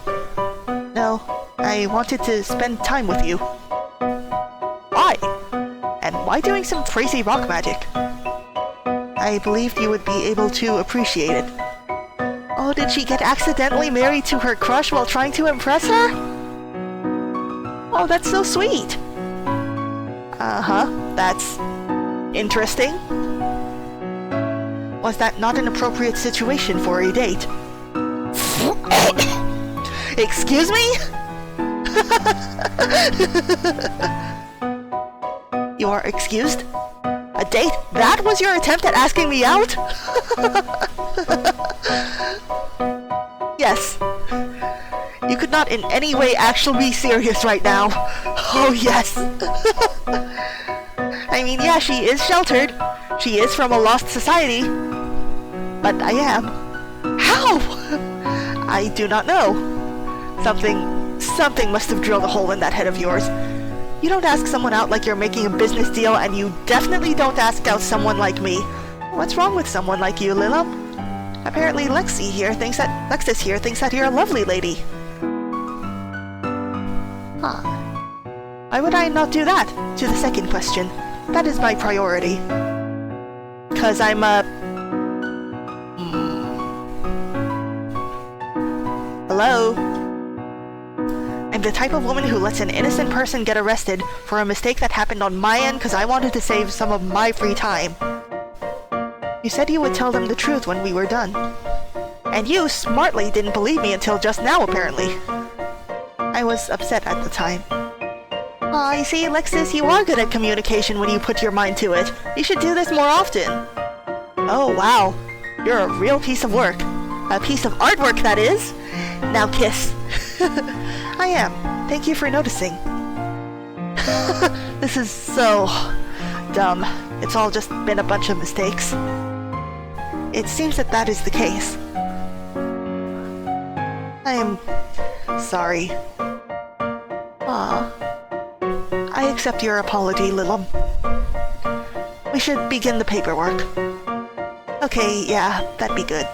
No, I wanted to spend time with you. Why? And why doing some crazy rock magic? I believed you would be able to appreciate it. Oh, did she get accidentally married to her crush while trying to impress her? Oh, that's so sweet. Uh-huh, that's interesting. Was that not an appropriate situation for a date? Excuse me? You are excused? A date? That was your attempt at asking me out? Yes. You could not in any way actually be serious right now. Oh, yes. I mean, yeah, she is sheltered. She is from a lost society. But I am. How? I do not know. Something must have drilled a hole in that head of yours. You don't ask someone out like you're making a business deal, and you definitely don't ask out someone like me. What's wrong with someone like you, Lilum? Apparently Lexus here thinks that you're a lovely lady. Huh. Why would I not do that? To the second question. That is my priority. 'Cause I'm a... Hello? I'm the type of woman who lets an innocent person get arrested for a mistake that happened on my end because I wanted to save some of my free time. You said you would tell them the truth when we were done. And you, smartly, didn't believe me until just now, apparently. I was upset at the time. Aw, you see, Lexus, you are good at communication when you put your mind to it. You should do this more often. Oh, wow. You're a real piece of work. A piece of artwork, that is. Now kiss. I am. Thank you for noticing. This is so dumb. It's all just been a bunch of mistakes. It seems that is the case. I am sorry. I accept your apology, Lilum. We should begin the paperwork. Okay, yeah, that'd be good.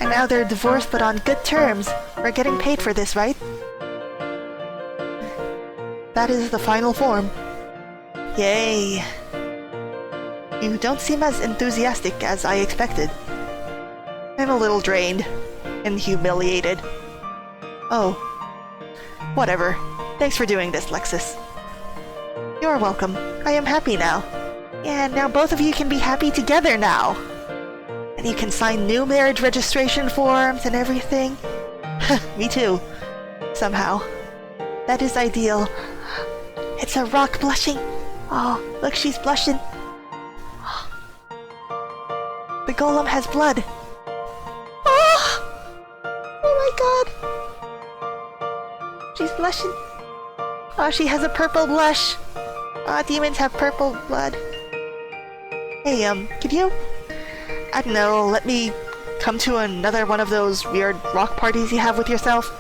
And now they're divorced but on good terms. We're getting paid for this, right? That is the final form. Yay. You don't seem as enthusiastic as I expected. I'm a little drained and humiliated. Oh. Whatever. Thanks for doing this, Lexus. You're welcome. I am happy now. Yeah, now both of you can be happy together now. And you can sign new marriage registration forms and everything. Me too. Somehow. That is ideal. It's a rock blushing. Oh, look, she's blushing. The golem has blood. Oh! Oh my god! She's blushing. Oh, she has a purple blush. Ah, demons have purple blood. Hey, could you... I don't know, let me come to another one of those weird rock parties you have with yourself?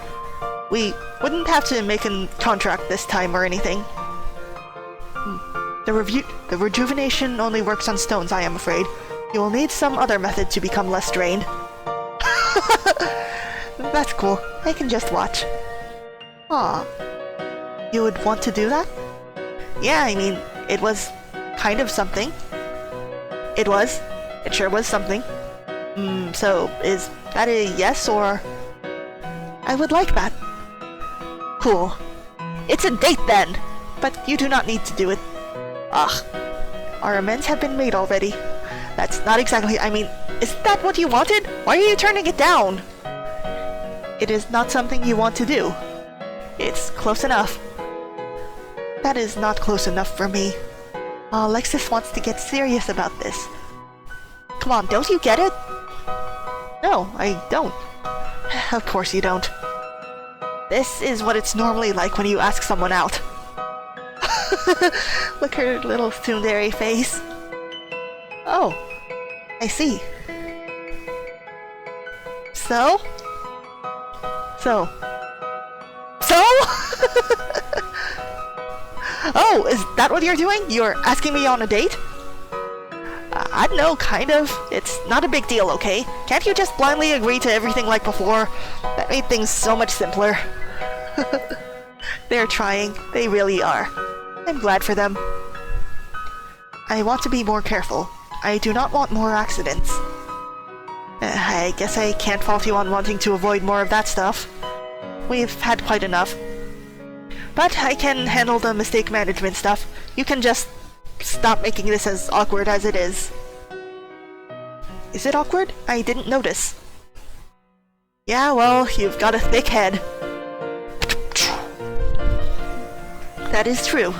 We wouldn't have to make a contract this time or anything. The rejuvenation only works on stones, I am afraid. You will need some other method to become less drained. That's cool. I can just watch. Aw. You would want to do that? Yeah, I mean, it was kind of something. It was. It sure was something. So, is that a yes, or... I would like that. Cool. It's a date, then! But you do not need to do it. Ugh. Our amends have been made already. That's not exactly... I mean, is that what you wanted? Why are you turning it down? It is not something you want to do. It's close enough. That is not close enough for me. Lexus wants to get serious about this. Come on, don't you get it? No, I don't. Of course you don't. This is what it's normally like when you ask someone out. Look at her little tsundere face. Oh, I see. So? So? Oh, is that what you're doing? You're asking me on a date? I don't know, kind of. It's not a big deal, okay? Can't you just blindly agree to everything like before? That made things so much simpler. They're trying. They really are. I'm glad for them. I want to be more careful. I do not want more accidents. I guess I can't fault you on wanting to avoid more of that stuff. We've had quite enough. But I can handle the mistake management stuff. You can just stop making this as awkward as it is. Is it awkward? I didn't notice. Yeah, well, you've got a thick head. That is true.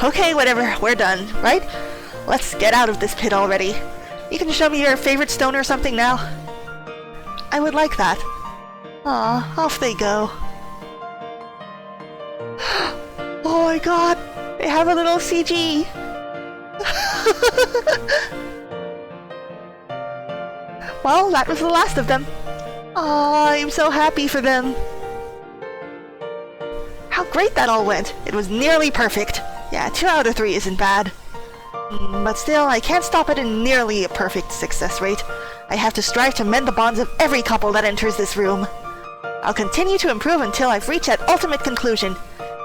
Okay, whatever, we're done, right? Let's get out of this pit already. You can show me your favorite stone or something now. I would like that. Aw, off they go. Oh my god, they have a little CG. Well, that was the last of them. Aw, I'm so happy for them. How great that all went. It was nearly perfect. Yeah, 2 out of 3 isn't bad. But still, I can't stop at a nearly perfect success rate. I have to strive to mend the bonds of every couple that enters this room. I'll continue to improve until I've reached that ultimate conclusion.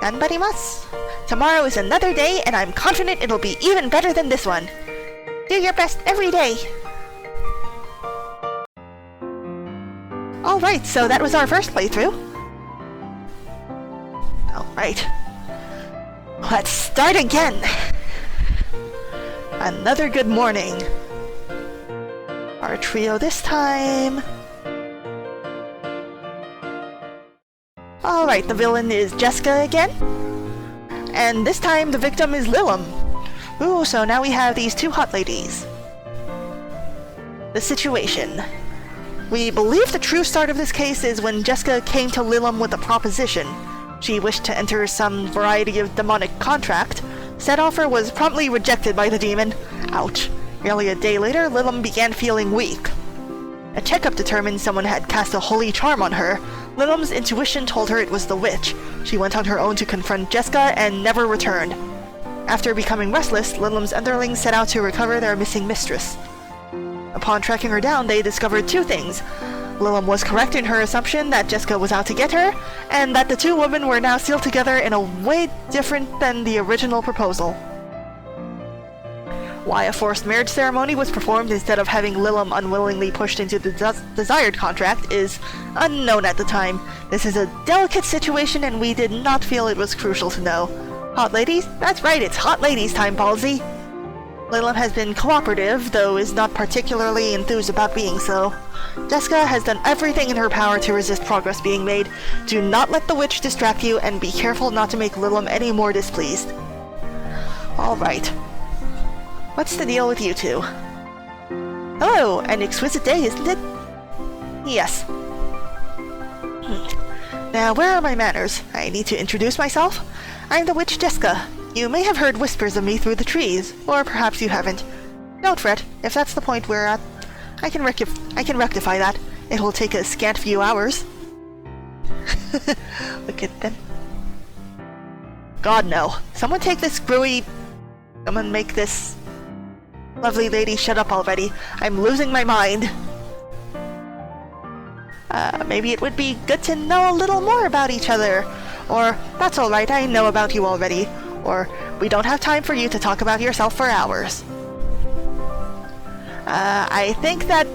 Ganbarimasu. Tomorrow is another day, and I'm confident it'll be even better than this one. Do your best every day. Alright, so that was our first playthrough. Alright. Let's start again! Another good morning. Our trio this time. Alright, the villain is Jessica again. And this time the victim is Lilim. Ooh, so now we have these two hot ladies. The situation. We believe the true start of this case is when Jessica came to Lilim with a proposition. She wished to enter some variety of demonic contract. Said offer was promptly rejected by the demon. Ouch. Nearly a day later, Lilim began feeling weak. A checkup determined someone had cast a holy charm on her. Lilim's intuition told her it was the witch. She went on her own to confront Jessica and never returned. After becoming restless, Lilim's underlings set out to recover their missing mistress. Upon tracking her down, they discovered two things. Lilim was correct in her assumption that Jessica was out to get her, and that the two women were now sealed together in a way different than the original proposal. Why a forced marriage ceremony was performed instead of having Lilim unwillingly pushed into the desired contract is unknown at the time. This is a delicate situation and we did not feel it was crucial to know. Hot ladies? That's right, it's hot ladies time, Palsy! Lilim has been cooperative, though is not particularly enthused about being so. Jessica has done everything in her power to resist progress being made. Do not let the witch distract you, and be careful not to make Lilim any more displeased. Alright. What's the deal with you two? Hello, an exquisite day, isn't it? Yes. Now, where are my manners? I need to introduce myself. I'm the witch Jessica. You may have heard whispers of me through the trees, or perhaps you haven't. Don't fret, if that's the point we're at, I can rectify that. It will take a scant few hours. Look at them. God, no. Someone take this screwy... Someone make this... lovely lady shut up already. I'm losing my mind. Maybe it would be good to know a little more about each other. Or, that's alright, I know about you already. Or, we don't have time for you to talk about yourself for hours. I think that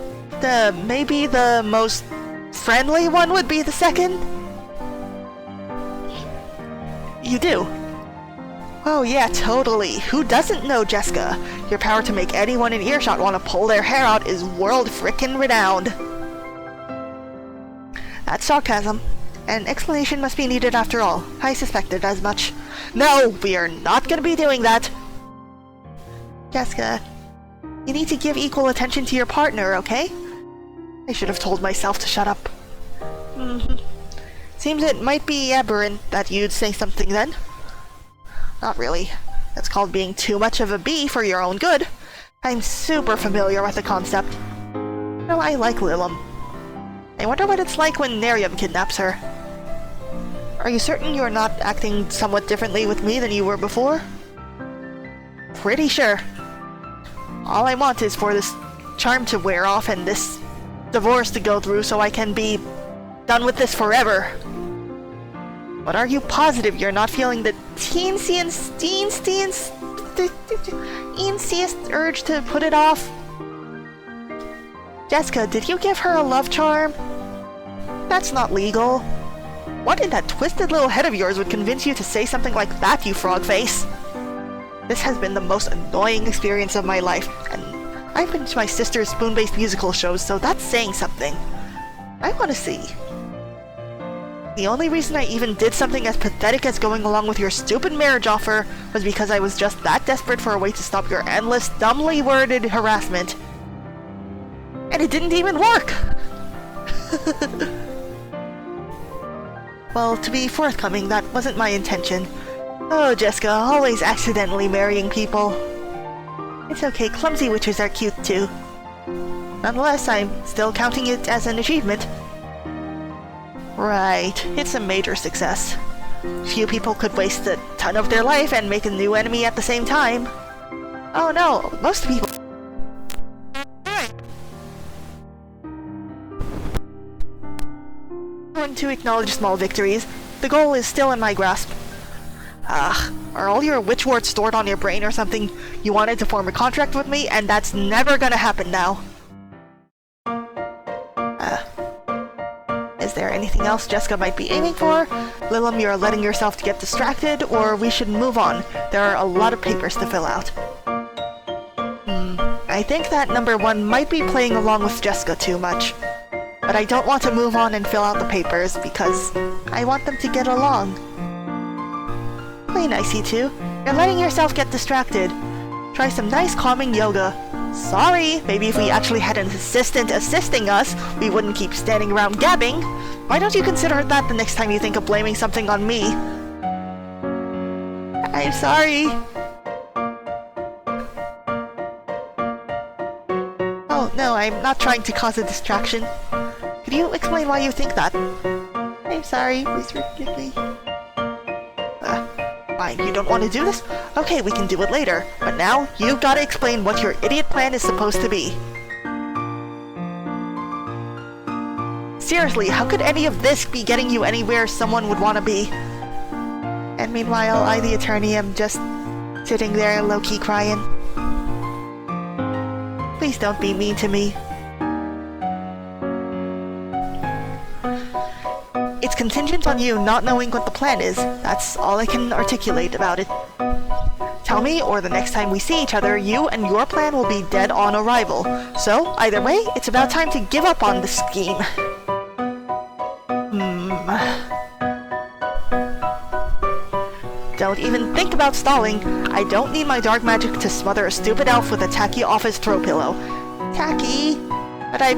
maybe the most friendly one would be the second? You do? Oh yeah, totally. Who doesn't know Jessica? Your power to make anyone in earshot want to pull their hair out is world frickin' renowned. That's sarcasm. An explanation must be needed after all. I suspected as much. No, we are not gonna be doing that! Jessica, you need to give equal attention to your partner, okay? I should have told myself to shut up. Seems it might be aberrant that you'd say something then. Not really. That's called being too much of a bee for your own good. I'm super familiar with the concept. No, I like Lilim. I wonder what it's like when Nerium kidnaps her. Are you certain you're not acting somewhat differently with me than you were before? Pretty sure. All I want is for this charm to wear off and this divorce to go through so I can be done with this forever. But are you positive you're not feeling the teensiest urge to put it off? Jessica, did you give her a love charm? That's not legal. What in that twisted little head of yours would convince you to say something like that, you frog face? This has been the most annoying experience of my life, and I've been to my sister's spoon-based musical shows, so that's saying something. I want to see. The only reason I even did something as pathetic as going along with your stupid marriage offer was because I was just that desperate for a way to stop your endless, dumbly worded harassment. And it didn't even work! Well, to be forthcoming, that wasn't my intention. Oh, Jessica, always accidentally marrying people. It's okay, clumsy witches are cute too. Nonetheless, I'm still counting it as an achievement. Right, it's a major success. Few people could waste a ton of their life and make a new enemy at the same time. Oh no, most people... Going to acknowledge small victories. The goal is still in my grasp. Are all your witch warts stored on your brain or something? You wanted to form a contract with me, and that's never gonna happen now. Is there anything else Jessica might be aiming for? Lilim, you're letting yourself get distracted, or we should move on. There are a lot of papers to fill out. I think that number 1 might be playing along with Jessica too much. But I don't want to move on and fill out the papers, because I want them to get along. Play nice, you two. You're letting yourself get distracted. Try some nice calming yoga. Sorry, maybe if we actually had an assistant assisting us, we wouldn't keep standing around gabbing. Why don't you consider that the next time you think of blaming something on me? I'm sorry. Oh, no, I'm not trying to cause a distraction. Could you explain why you think that? I'm sorry, please forgive me. Fine, you don't want to do this? Okay, we can do it later. But now, you've got to explain what your idiot plan is supposed to be. Seriously, how could any of this be getting you anywhere someone would want to be? And meanwhile, I, the attorney, am just sitting there low-key crying. Please don't be mean to me. It's contingent on you not knowing what the plan is. That's all I can articulate about it. Tell me, or the next time we see each other, you and your plan will be dead on arrival. So, either way, it's about time to give up on the scheme. Don't even think about stalling. I don't need my dark magic to smother a stupid elf with a tacky office throw pillow. Tacky? But I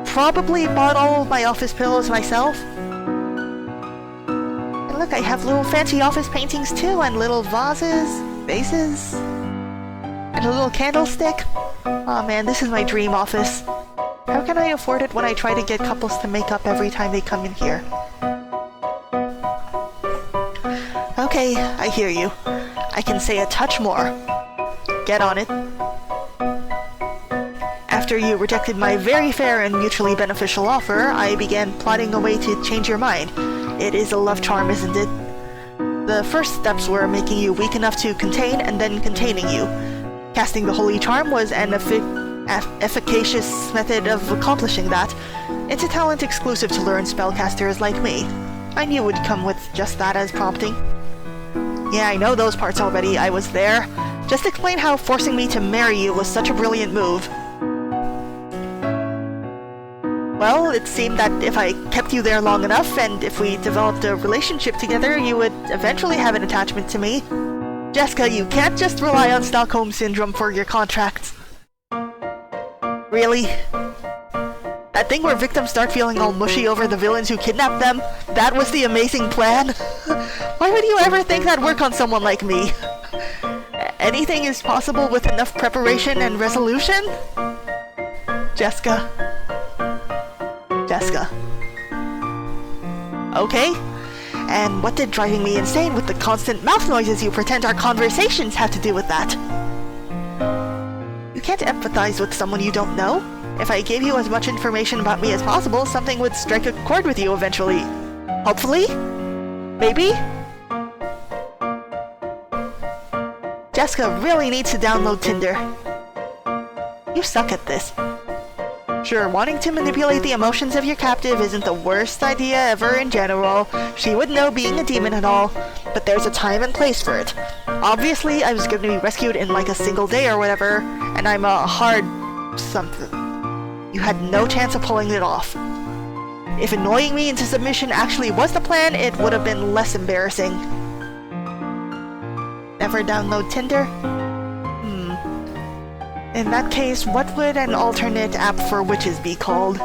probably bought all of my office pillows myself. Look, I have little fancy office paintings too, and little vases, vases, and a little candlestick. Aw man, this is my dream office. How can I afford it when I try to get couples to make up every time they come in here? Okay, I hear you. I can say a touch more. Get on it. After you rejected my very fair and mutually beneficial offer, I began plotting a way to change your mind. It is a love charm, isn't it? The first steps were making you weak enough to contain and then containing you. Casting the holy charm was an efficacious method of accomplishing that. It's a talent exclusive to learned spellcasters like me. I knew it would come with just that as prompting. Yeah, I know those parts already, I was there. Just explain how forcing me to marry you was such a brilliant move. Well, it seemed that if I kept you there long enough, and if we developed a relationship together, you would eventually have an attachment to me. Jessica, you can't just rely on Stockholm Syndrome for your contracts. Really? That thing where victims start feeling all mushy over the villains who kidnapped them? That was the amazing plan? Why would you ever think that'd work on someone like me? anything is possible with enough preparation and resolution? Jessica. Jessica. Okay. And what did driving me insane with the constant mouth noises you pretend our conversations have to do with that? You can't empathize with someone you don't know. If I gave you as much information about me as possible, something would strike a chord with you eventually. Hopefully? Maybe? Jessica really needs to download Tinder. You suck at this. Sure, wanting to manipulate the emotions of your captive isn't the worst idea ever in general. She would know being a demon and all, but there's a time and place for it. Obviously, I was going to be rescued in like a single day or whatever, and I'm a hard... something. You had no chance of pulling it off. If annoying me into submission actually was the plan, it would have been less embarrassing. Never download Tinder? In that case, what would an alternate app for witches be called?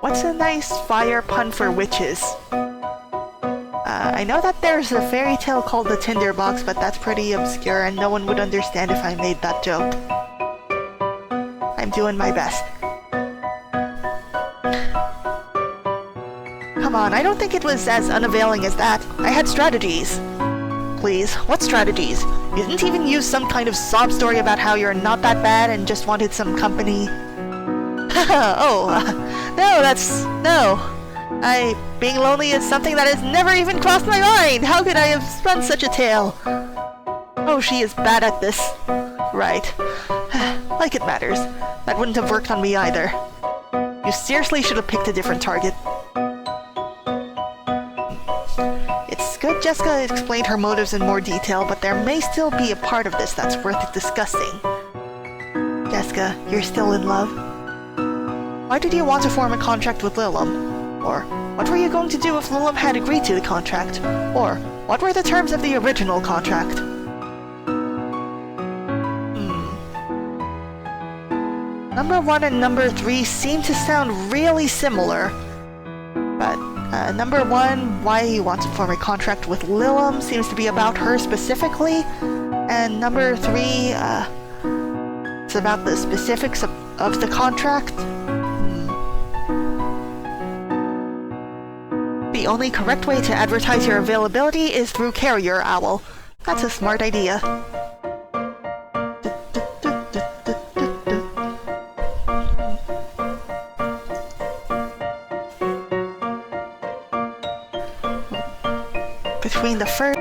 What's a nice fire pun for witches? I know that there's a fairy tale called the Tinder Box, but that's pretty obscure and no one would understand if I made that joke. I'm doing my best. Come on, I don't think it was as unavailing as that. I had strategies. Please, what strategies? You didn't even use some kind of sob story about how you're not that bad and just wanted some company. No. Being lonely is something that has never even crossed my mind! How could I have spun such a tale? Oh, she is bad at this. Right. Like it matters. That wouldn't have worked on me either. You seriously should have picked a different target. It's good Jessica explained her motives in more detail, but there may still be a part of this that's worth discussing. Jessica, you're still in love? Why did you want to form a contract with Lilim? Or, what were you going to do if Lilim had agreed to the contract? Or, what were the terms of the original contract? Number 1 and number 3 seem to sound really similar. But, number 1, why you want to form a contract with Lilim seems to be about her specifically. And number 3, it's about the specifics of the contract. The only correct way to advertise your availability is through Carrier Owl. That's a smart idea. Between the first...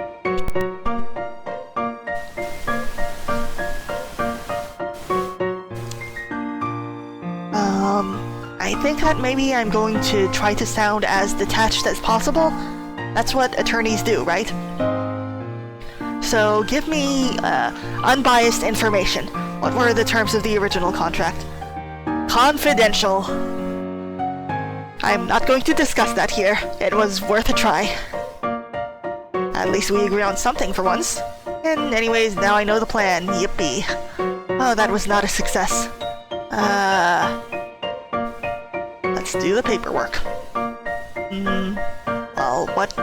I think that maybe I'm going to try to sound as detached as possible. That's what attorneys do, right? So give me unbiased information. What were the terms of the original contract? Confidential. I'm not going to discuss that here. It was worth a try. At least we agree on something for once. And anyways, now I know the plan. Yippee. Oh, that was not a success. Let's do the paperwork. Well, what...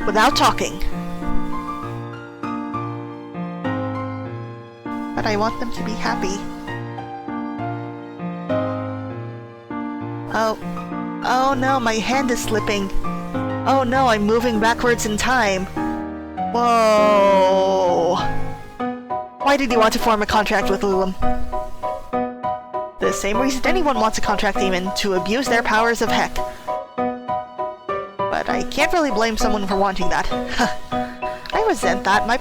without talking. But I want them to be happy. Oh no, my hand is slipping. Oh no, I'm moving backwards in time. Whoa. Why did you want to form a contract with Lilim? The same reason anyone wants a contract demon, to abuse their powers of heck. But I can't really blame someone for wanting that. I resent that. My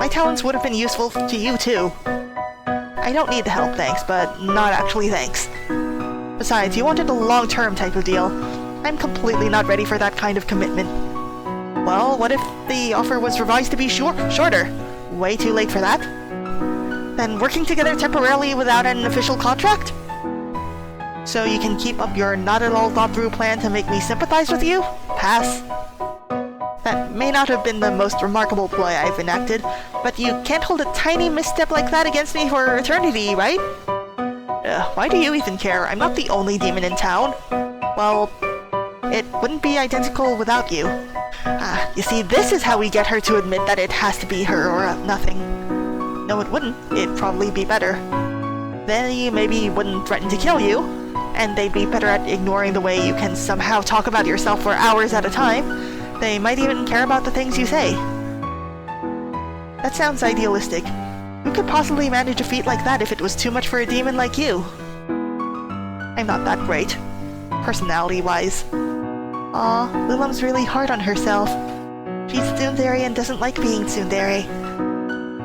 talents would have been useful to you too. I don't need the help, thanks, but not actually thanks. Besides, you wanted a long-term type of deal. I'm completely not ready for that kind of commitment. Well, what if the offer was revised to be shorter? Way too late for that? Then working together temporarily without an official contract? So you can keep up your not-at-all thought-through plan to make me sympathize with you? Pass. That may not have been the most remarkable ploy I've enacted, but you can't hold a tiny misstep like that against me for eternity, right? Why do you even care? I'm not the only demon in town. Well, it wouldn't be identical without you. You see, this is how we get her to admit that it has to be her or nothing. No, it wouldn't. It'd probably be better. They maybe wouldn't threaten to kill you, and they'd be better at ignoring the way you can somehow talk about yourself for hours at a time. They might even care about the things you say. That sounds idealistic. Who could possibly manage a feat like that if it was too much for a demon like you? I'm not that great, personality-wise. Aw, Lilam's really hard on herself. She's tsundere and doesn't like being tsundere.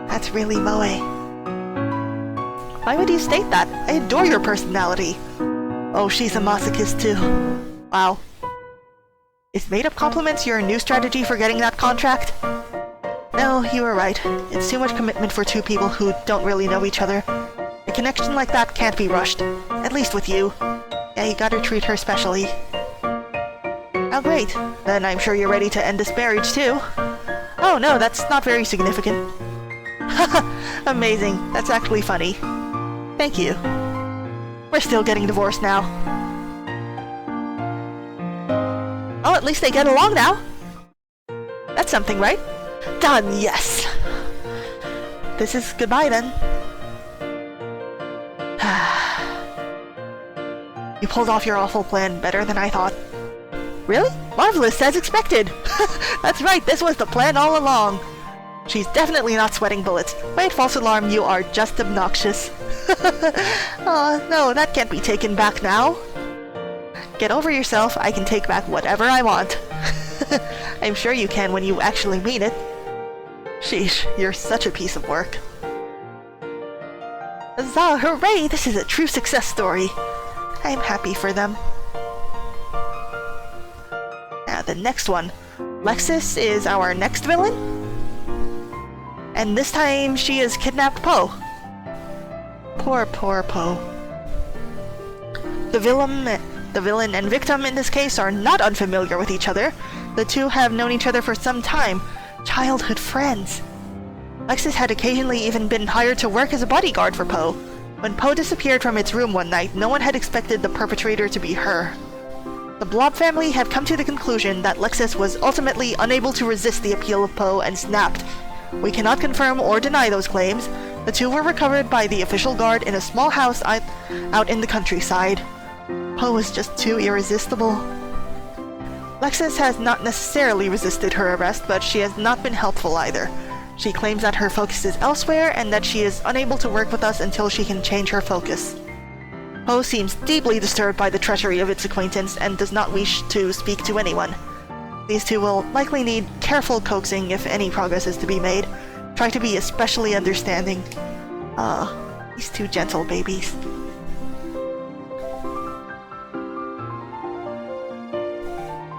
That's really moe. Why would you state that? I adore your personality. Oh, she's a masochist too. Wow. Is made-up compliments your new strategy for getting that contract? No, you were right. It's too much commitment for two people who don't really know each other. A connection like that can't be rushed. At least with you. Yeah, you gotta treat her specially. Oh great. Then I'm sure you're ready to end this marriage too. Oh no, that's not very significant. Haha, amazing. That's actually funny. Thank you. We're still getting divorced now. Oh, at least they get along now. That's something, right? Done, yes. This is goodbye then. You pulled off your awful plan better than I thought. Really? Marvelous, as expected. That's right, this was the plan all along. She's definitely not sweating bullets. Wait, false alarm, you are just obnoxious. Aw, no, that can't be taken back now. Get over yourself, I can take back whatever I want. I'm sure you can when you actually mean it. Sheesh, you're such a piece of work. Huzzah, hooray, this is a true success story. I'm happy for them. Now the next one. Lexus is our next villain. And this time she has kidnapped Poe. Poor Poe. The villain and victim in this case are not unfamiliar with each other. The two have known each other for some time. Childhood friends. Lexus had occasionally even been hired to work as a bodyguard for Poe. When Poe disappeared from its room one night, no one had expected the perpetrator to be her. The Blob family had come to the conclusion that Lexus was ultimately unable to resist the appeal of Poe and snapped. We cannot confirm or deny those claims. The two were recovered by the official guard in a small house out in the countryside. Poe was just too irresistible. Lexus has not necessarily resisted her arrest, but she has not been helpful either. She claims that her focus is elsewhere and that she is unable to work with us until she can change her focus. Poe seems deeply disturbed by the treachery of its acquaintance and does not wish to speak to anyone. These two will likely need careful coaxing if any progress is to be made. Try to be especially understanding. These two gentle babies.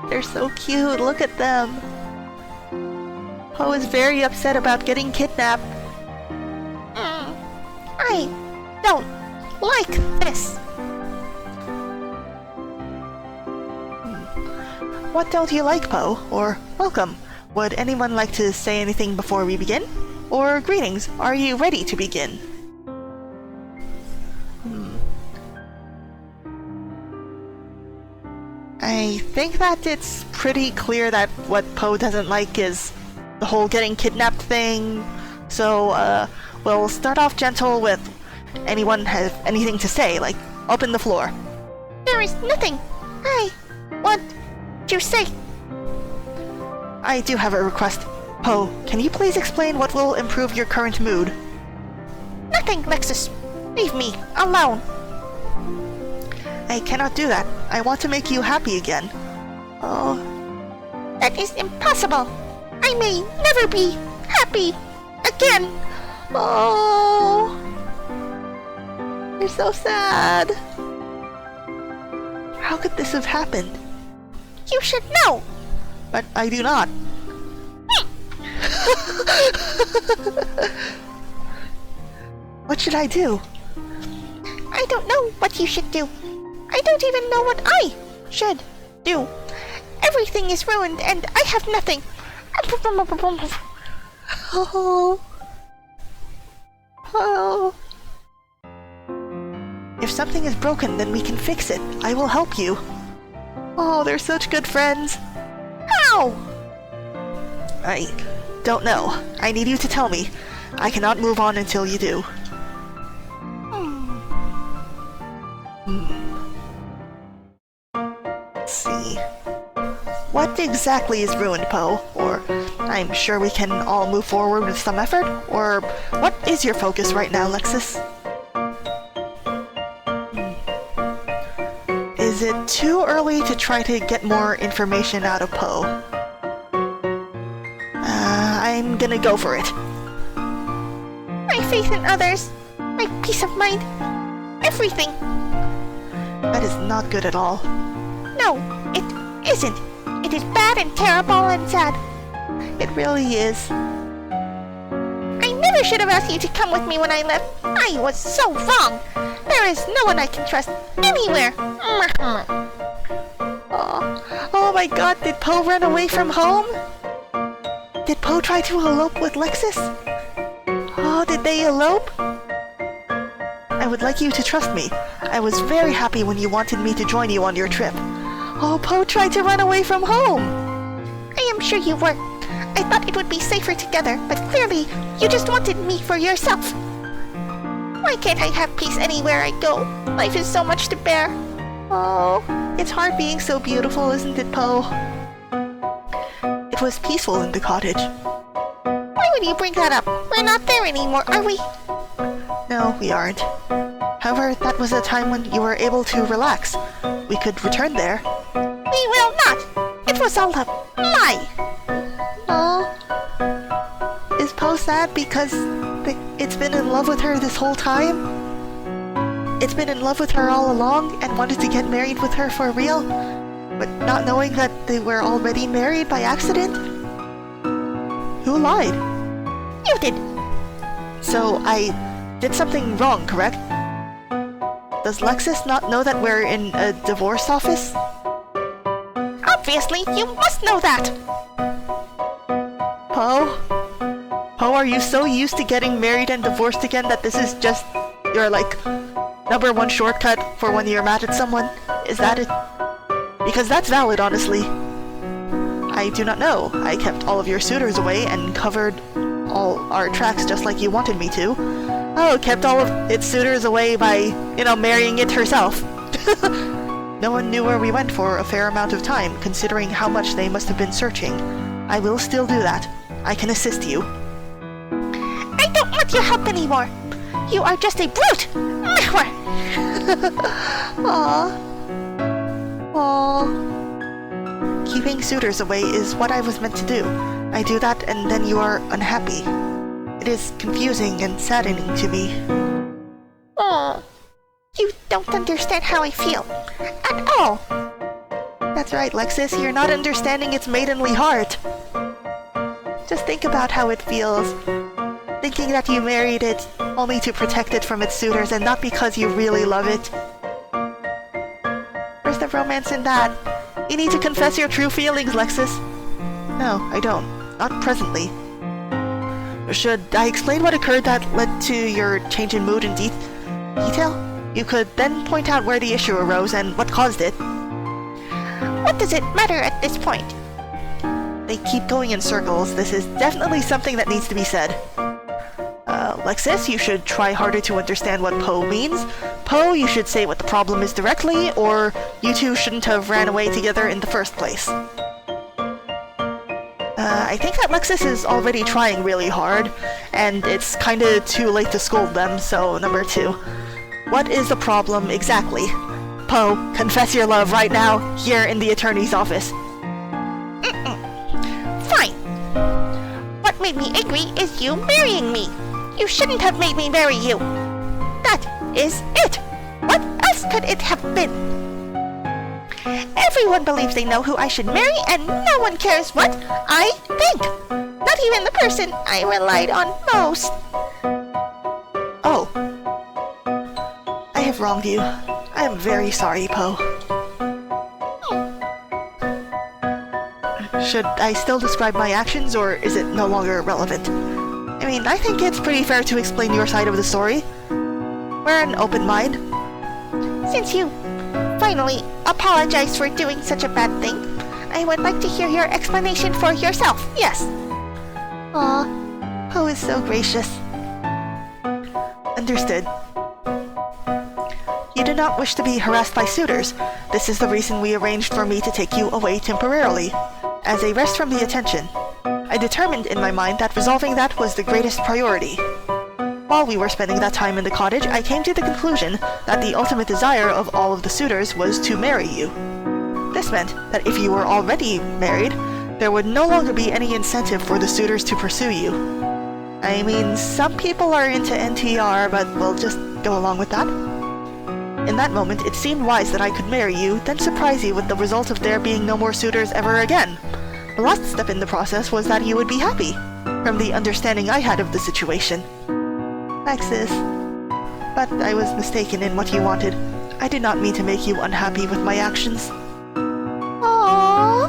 They're so cute, look at them! Poe is very upset about getting kidnapped. I don't like this. What don't you like, Poe? Or welcome. Would anyone like to say anything before we begin? Or greetings, are you ready to begin? I think that it's pretty clear that what Poe doesn't like is the whole getting kidnapped thing. So, we'll start off gentle with anyone have anything to say, like, open the floor. There is nothing I want to say. I do have a request. Poe, can you please explain what will improve your current mood? Nothing, Lexus. Leave me alone. I cannot do that. I want to make you happy again. Oh. That is impossible. I may never be happy again. Oh. You're so sad. How could this have happened? You should know. But I do not. What should I do? I don't know what you should do. I don't even know what I should do. Everything is ruined and I have nothing. Oh. Oh. If something is broken, then we can fix it. I will help you. Oh, they're such good friends. How? I don't know. I need you to tell me. I cannot move on until you do. Let's see. What exactly is ruined, Poe? Or I'm sure we can all move forward with some effort? Or what is your focus right now, Lexus? Is it too early to try to get more information out of Poe? I'm gonna go for it. My faith in others, my peace of mind, everything. That is not good at all. No, it isn't. It is bad and terrible and sad. It really is. I never should have asked you to come with me when I left. I was so wrong. There is no one I can trust anywhere. Oh my god, did Poe run away from home? Did Poe try to elope with Lexus? Oh, did they elope? I would like you to trust me. I was very happy when you wanted me to join you on your trip. Oh, Poe tried to run away from home! I am sure you were. I thought it would be safer together, but clearly you just wanted me for yourself. Why can't I have peace anywhere I go? Life is so much to bear. Oh, it's hard being so beautiful, isn't it, Poe? It was peaceful in the cottage. Why would you bring that up? We're not there anymore, are we? No, we aren't. However, that was a time when you were able to relax. We could return there. We will not! It was all a lie! Oh. Is Poe sad because it's been in love with her this whole time? It's been in love with her all along and wanted to get married with her for real? But not knowing that they were already married by accident? Who lied? You did! So I did something wrong, correct? Does Lexus not know that we're in a divorce office? Obviously, you must know that! Poe? Poe, are you so used to getting married and divorced again that this is just your, number one shortcut for when you're mad at someone? Is that it? Because that's valid, honestly. I do not know. I kept all of your suitors away and covered all our tracks just like you wanted me to. Oh, kept all of its suitors away by, marrying it herself. No one knew where we went for a fair amount of time, considering how much they must have been searching. I will still do that. I can assist you. I don't want your help anymore. You are just a brute. Aww. Aww. Keeping suitors away is what I was meant to do. I do that and then you are unhappy. It is confusing and saddening to me. Oh, you don't understand how I feel. At all. That's right, Lexus. You're not understanding its maidenly heart. Just think about how it feels. Thinking that you married it only to protect it from its suitors and not because you really love it. Where's the romance in that? You need to confess your true feelings, Lexus. No, I don't. Not presently. Should I explain what occurred that led to your change in mood in detail? You could then point out where the issue arose and what caused it. What does it matter at this point? They keep going in circles. This is definitely something that needs to be said. Lexus, you should try harder to understand what Poe means. Poe, you should say what the problem is directly, or you two shouldn't have ran away together in the first place. I think that Lexus is already trying really hard, and it's kinda too late to scold them, so number 2. What is the problem exactly? Poe, confess your love right now, here in the attorney's office. Fine. What made me angry is you marrying me. You shouldn't have made me marry you. That is it. What else could it have been? Everyone believes they know who I should marry, and no one cares what I think. Not even the person I relied on most. Oh. I have wronged you. I am very sorry, Poe. Should I still describe my actions, or is it no longer relevant? I mean, I think it's pretty fair to explain your side of the story. We're an open mind. Since you finally apologized for doing such a bad thing, I would like to hear your explanation for yourself. Yes. Aw, Poe is so gracious. Understood. You do not wish to be harassed by suitors. This is the reason we arranged for me to take you away temporarily, as a rest from the attention. I determined in my mind that resolving that was the greatest priority. While we were spending that time in the cottage, I came to the conclusion that the ultimate desire of all of the suitors was to marry you. This meant that if you were already married, there would no longer be any incentive for the suitors to pursue you. I mean, some people are into NTR, but we'll just go along with that. In that moment, it seemed wise that I could marry you, then surprise you with the result of there being no more suitors ever again. The last step in the process was that you would be happy, from the understanding I had of the situation. Thanks, sis. But I was mistaken in what you wanted. I did not mean to make you unhappy with my actions. Aww.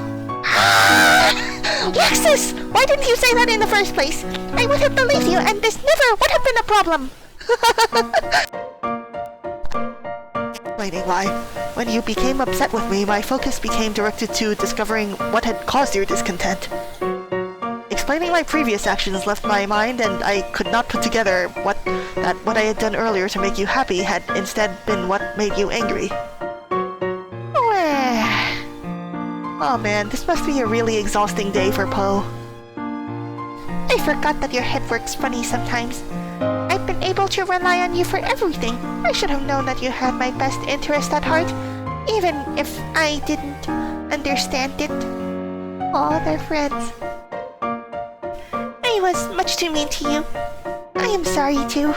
Lexus! Why didn't you say that in the first place? I would have believed you, and this never would have been a problem. Explaining why. When you became upset with me, my focus became directed to discovering what had caused your discontent. Explaining my previous actions left my mind, and I could not put together what I had done earlier to make you happy had instead been what made you angry. Oh man, this must be a really exhausting day for Poe. I forgot that your head works funny sometimes. I've been able to rely on you for everything. I should have known that you had my best interest at heart, even if I didn't understand it. Aw, they're friends. I was much too mean to you. I am sorry too.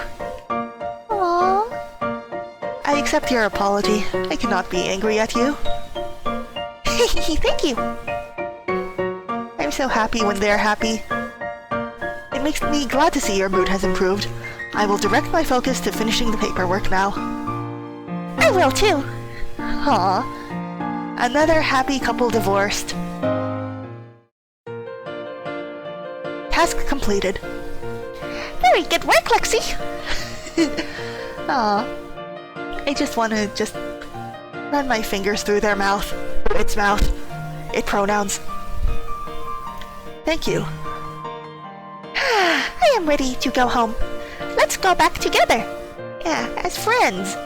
Aww. I accept your apology. I cannot be angry at you. Thank you. I'm so happy when they're happy. It makes me glad to see your mood has improved. I will direct my focus to finishing the paperwork now. I will too. Aw. Another happy couple divorced. Task completed. Very good work, Lexi. Aw. I just want to run my fingers through their mouth. Its mouth. It pronouns. Thank you. I am ready to go home. Let's go back together. Yeah, as friends.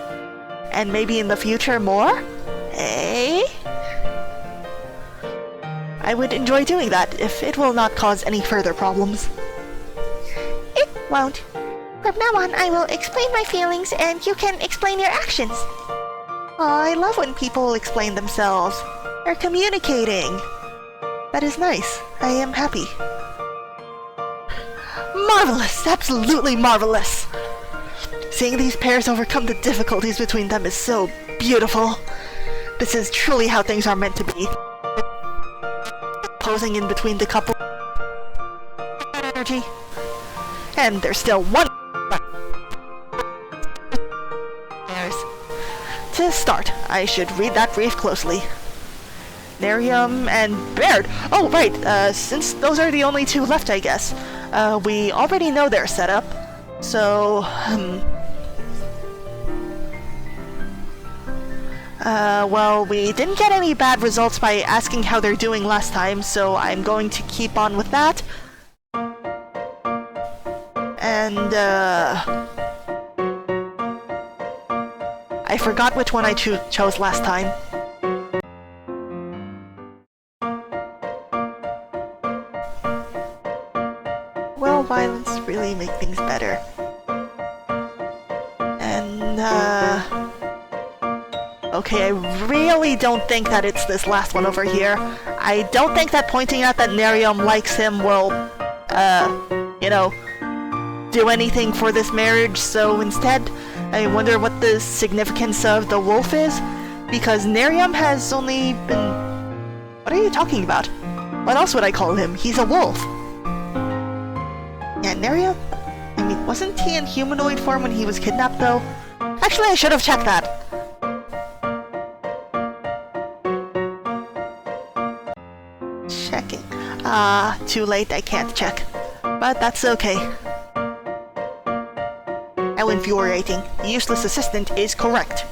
And maybe in the future more? Eh? I would enjoy doing that if it will not cause any further problems. It won't. From now on, I will explain my feelings and you can explain your actions. I love when people explain themselves. They're communicating. That is nice. I am happy. Marvelous! Absolutely marvelous! Seeing these pairs overcome the difficulties between them is so beautiful. This is truly how things are meant to be. Posing in between the couple. Energy. And there's still one. To start, I should read that brief closely. Nerium and Baird. Oh, right, since those are the only two left, I guess. We already know their setup, so, well, we didn't get any bad results by asking how they're doing last time, so I'm going to keep on with that. And, I forgot which one I chose last time. Will violence really make things better? And, okay, I really don't think that it's this last one over here. I don't think that pointing out that Nerium likes him will, you know, do anything for this marriage, so instead, I wonder what the significance of the wolf is? Because Nerium has only been... What are you talking about? What else would I call him? He's a wolf. Yeah, Nerium? I mean, wasn't he in humanoid form when he was kidnapped, though? Actually, I should have checked that. Checking. Too late, I can't check. But that's okay. How infuriating. The useless assistant is correct.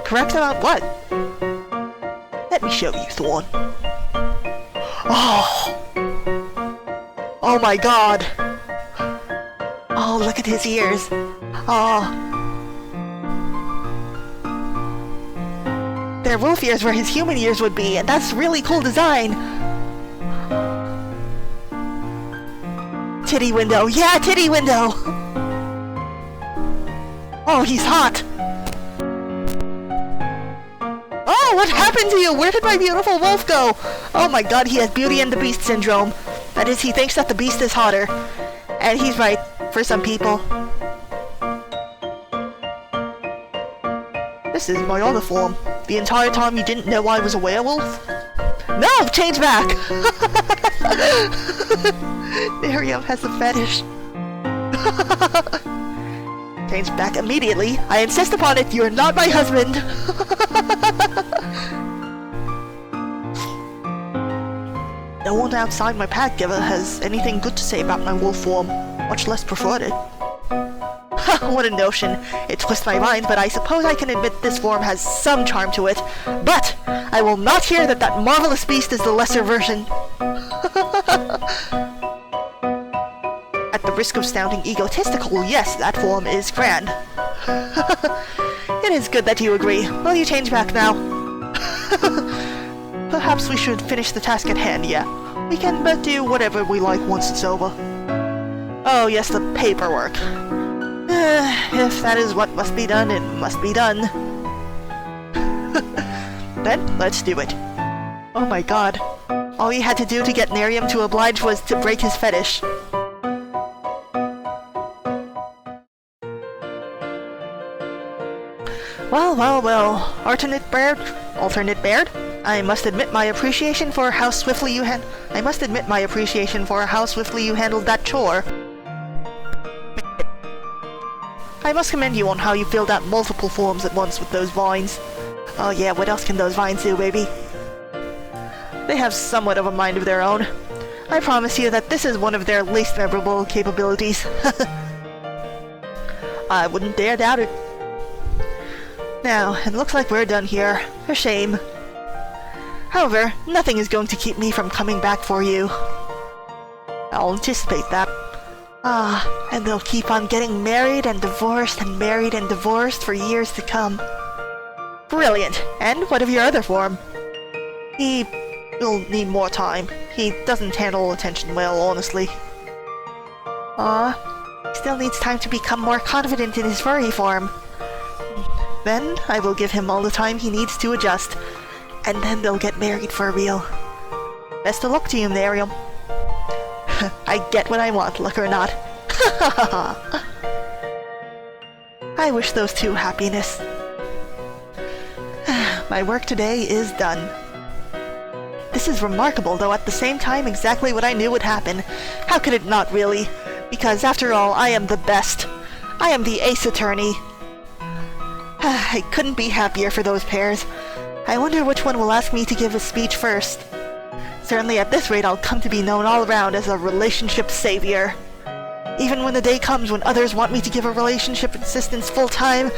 Correct about what? Let me show you, Thorn. Oh! Oh my god! Oh, look at his ears. Oh. They're wolf ears where his human ears would be, and that's really cool design! Titty window. Yeah, titty window! Oh, he's hot! Oh, what happened to you? Where did my beautiful wolf go? Oh my god, he has Beauty and the Beast syndrome. That is, he thinks that the beast is hotter. And he's right, for some people. This is my other form. The entire time you didn't know I was a werewolf? No! Change back! Miriam has a fetish. Change back immediately. I insist upon it. You're not my husband. No one outside my pack giver has anything good to say about my wolf form, much less preferred it. What a notion. It twists my mind, but I suppose I can admit this form has some charm to it. But I will not hear that that marvelous beast is the lesser version. At the risk of sounding egotistical, yes, that form is grand. It is good that you agree. Will you change back now? Perhaps we should finish the task at hand, yeah. We can but do whatever we like once it's over. Oh yes, the paperwork. If that is what must be done, it must be done. Then, let's do it. Oh my god. All he had to do to get Miriam to oblige was to break his fetish. Well, well, well. Alternate Baird? I must admit my appreciation for how swiftly you handled that chore. I must commend you on how you filled out multiple forms at once with those vines. Oh yeah, what else can those vines do, baby? They have somewhat of a mind of their own. I promise you that this is one of their least memorable capabilities. I wouldn't dare doubt it. Now, it looks like we're done here. A shame. However, nothing is going to keep me from coming back for you. I'll anticipate that. Ah, and they'll keep on getting married and divorced for years to come. Brilliant! And what of your other form? He will need more time. He doesn't handle attention well, honestly. Ah, he still needs time to become more confident in his furry form. Then I will give him all the time he needs to adjust, and then they'll get married for real. Best of luck to you, Miriam. I get what I want, luck or not. I wish those two happiness. My work today is done. This is remarkable, though at the same time exactly what I knew would happen. How could it not really? Because after all, I am the best. I am the ace attorney. I couldn't be happier for those pairs. I wonder which one will ask me to give a speech first. Certainly at this rate I'll come to be known all around as a relationship savior. Even when the day comes when others want me to give a relationship assistance full-time,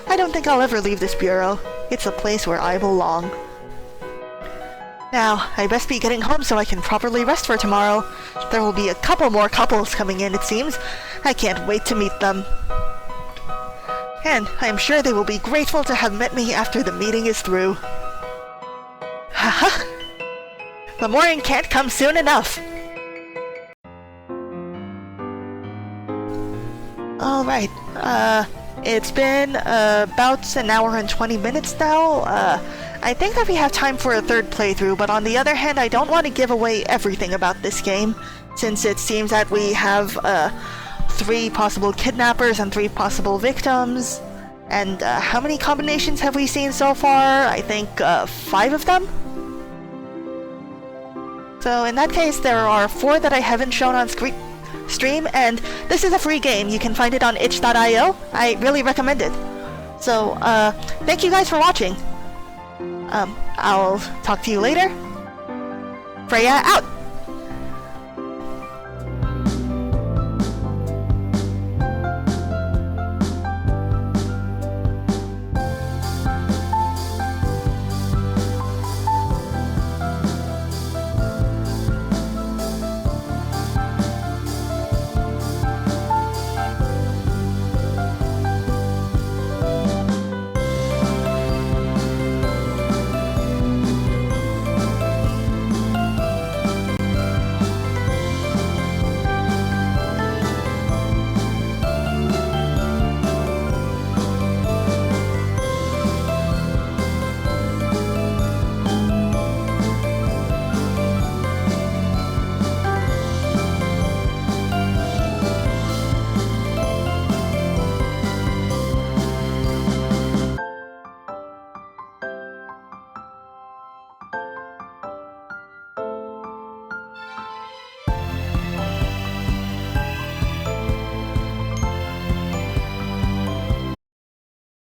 I don't think I'll ever leave this bureau. It's a place where I belong. Now, I best be getting home so I can properly rest for tomorrow. There will be a couple more couples coming in, it seems. I can't wait to meet them. And I am sure they will be grateful to have met me after the meeting is through. Haha! The morning can't come soon enough! Alright, it's been about an hour and 20 minutes now. I think that we have time for a third playthrough, but on the other hand, I don't want to give away everything about this game, since it seems that we have 3 possible kidnappers and 3 possible victims. And how many combinations have we seen so far? I think 5 of them? So in that case, there are 4 that I haven't shown on stream, and this is a free game. You can find it on itch.io. I really recommend it. So, thank you guys for watching. I'll talk to you later. Freya out!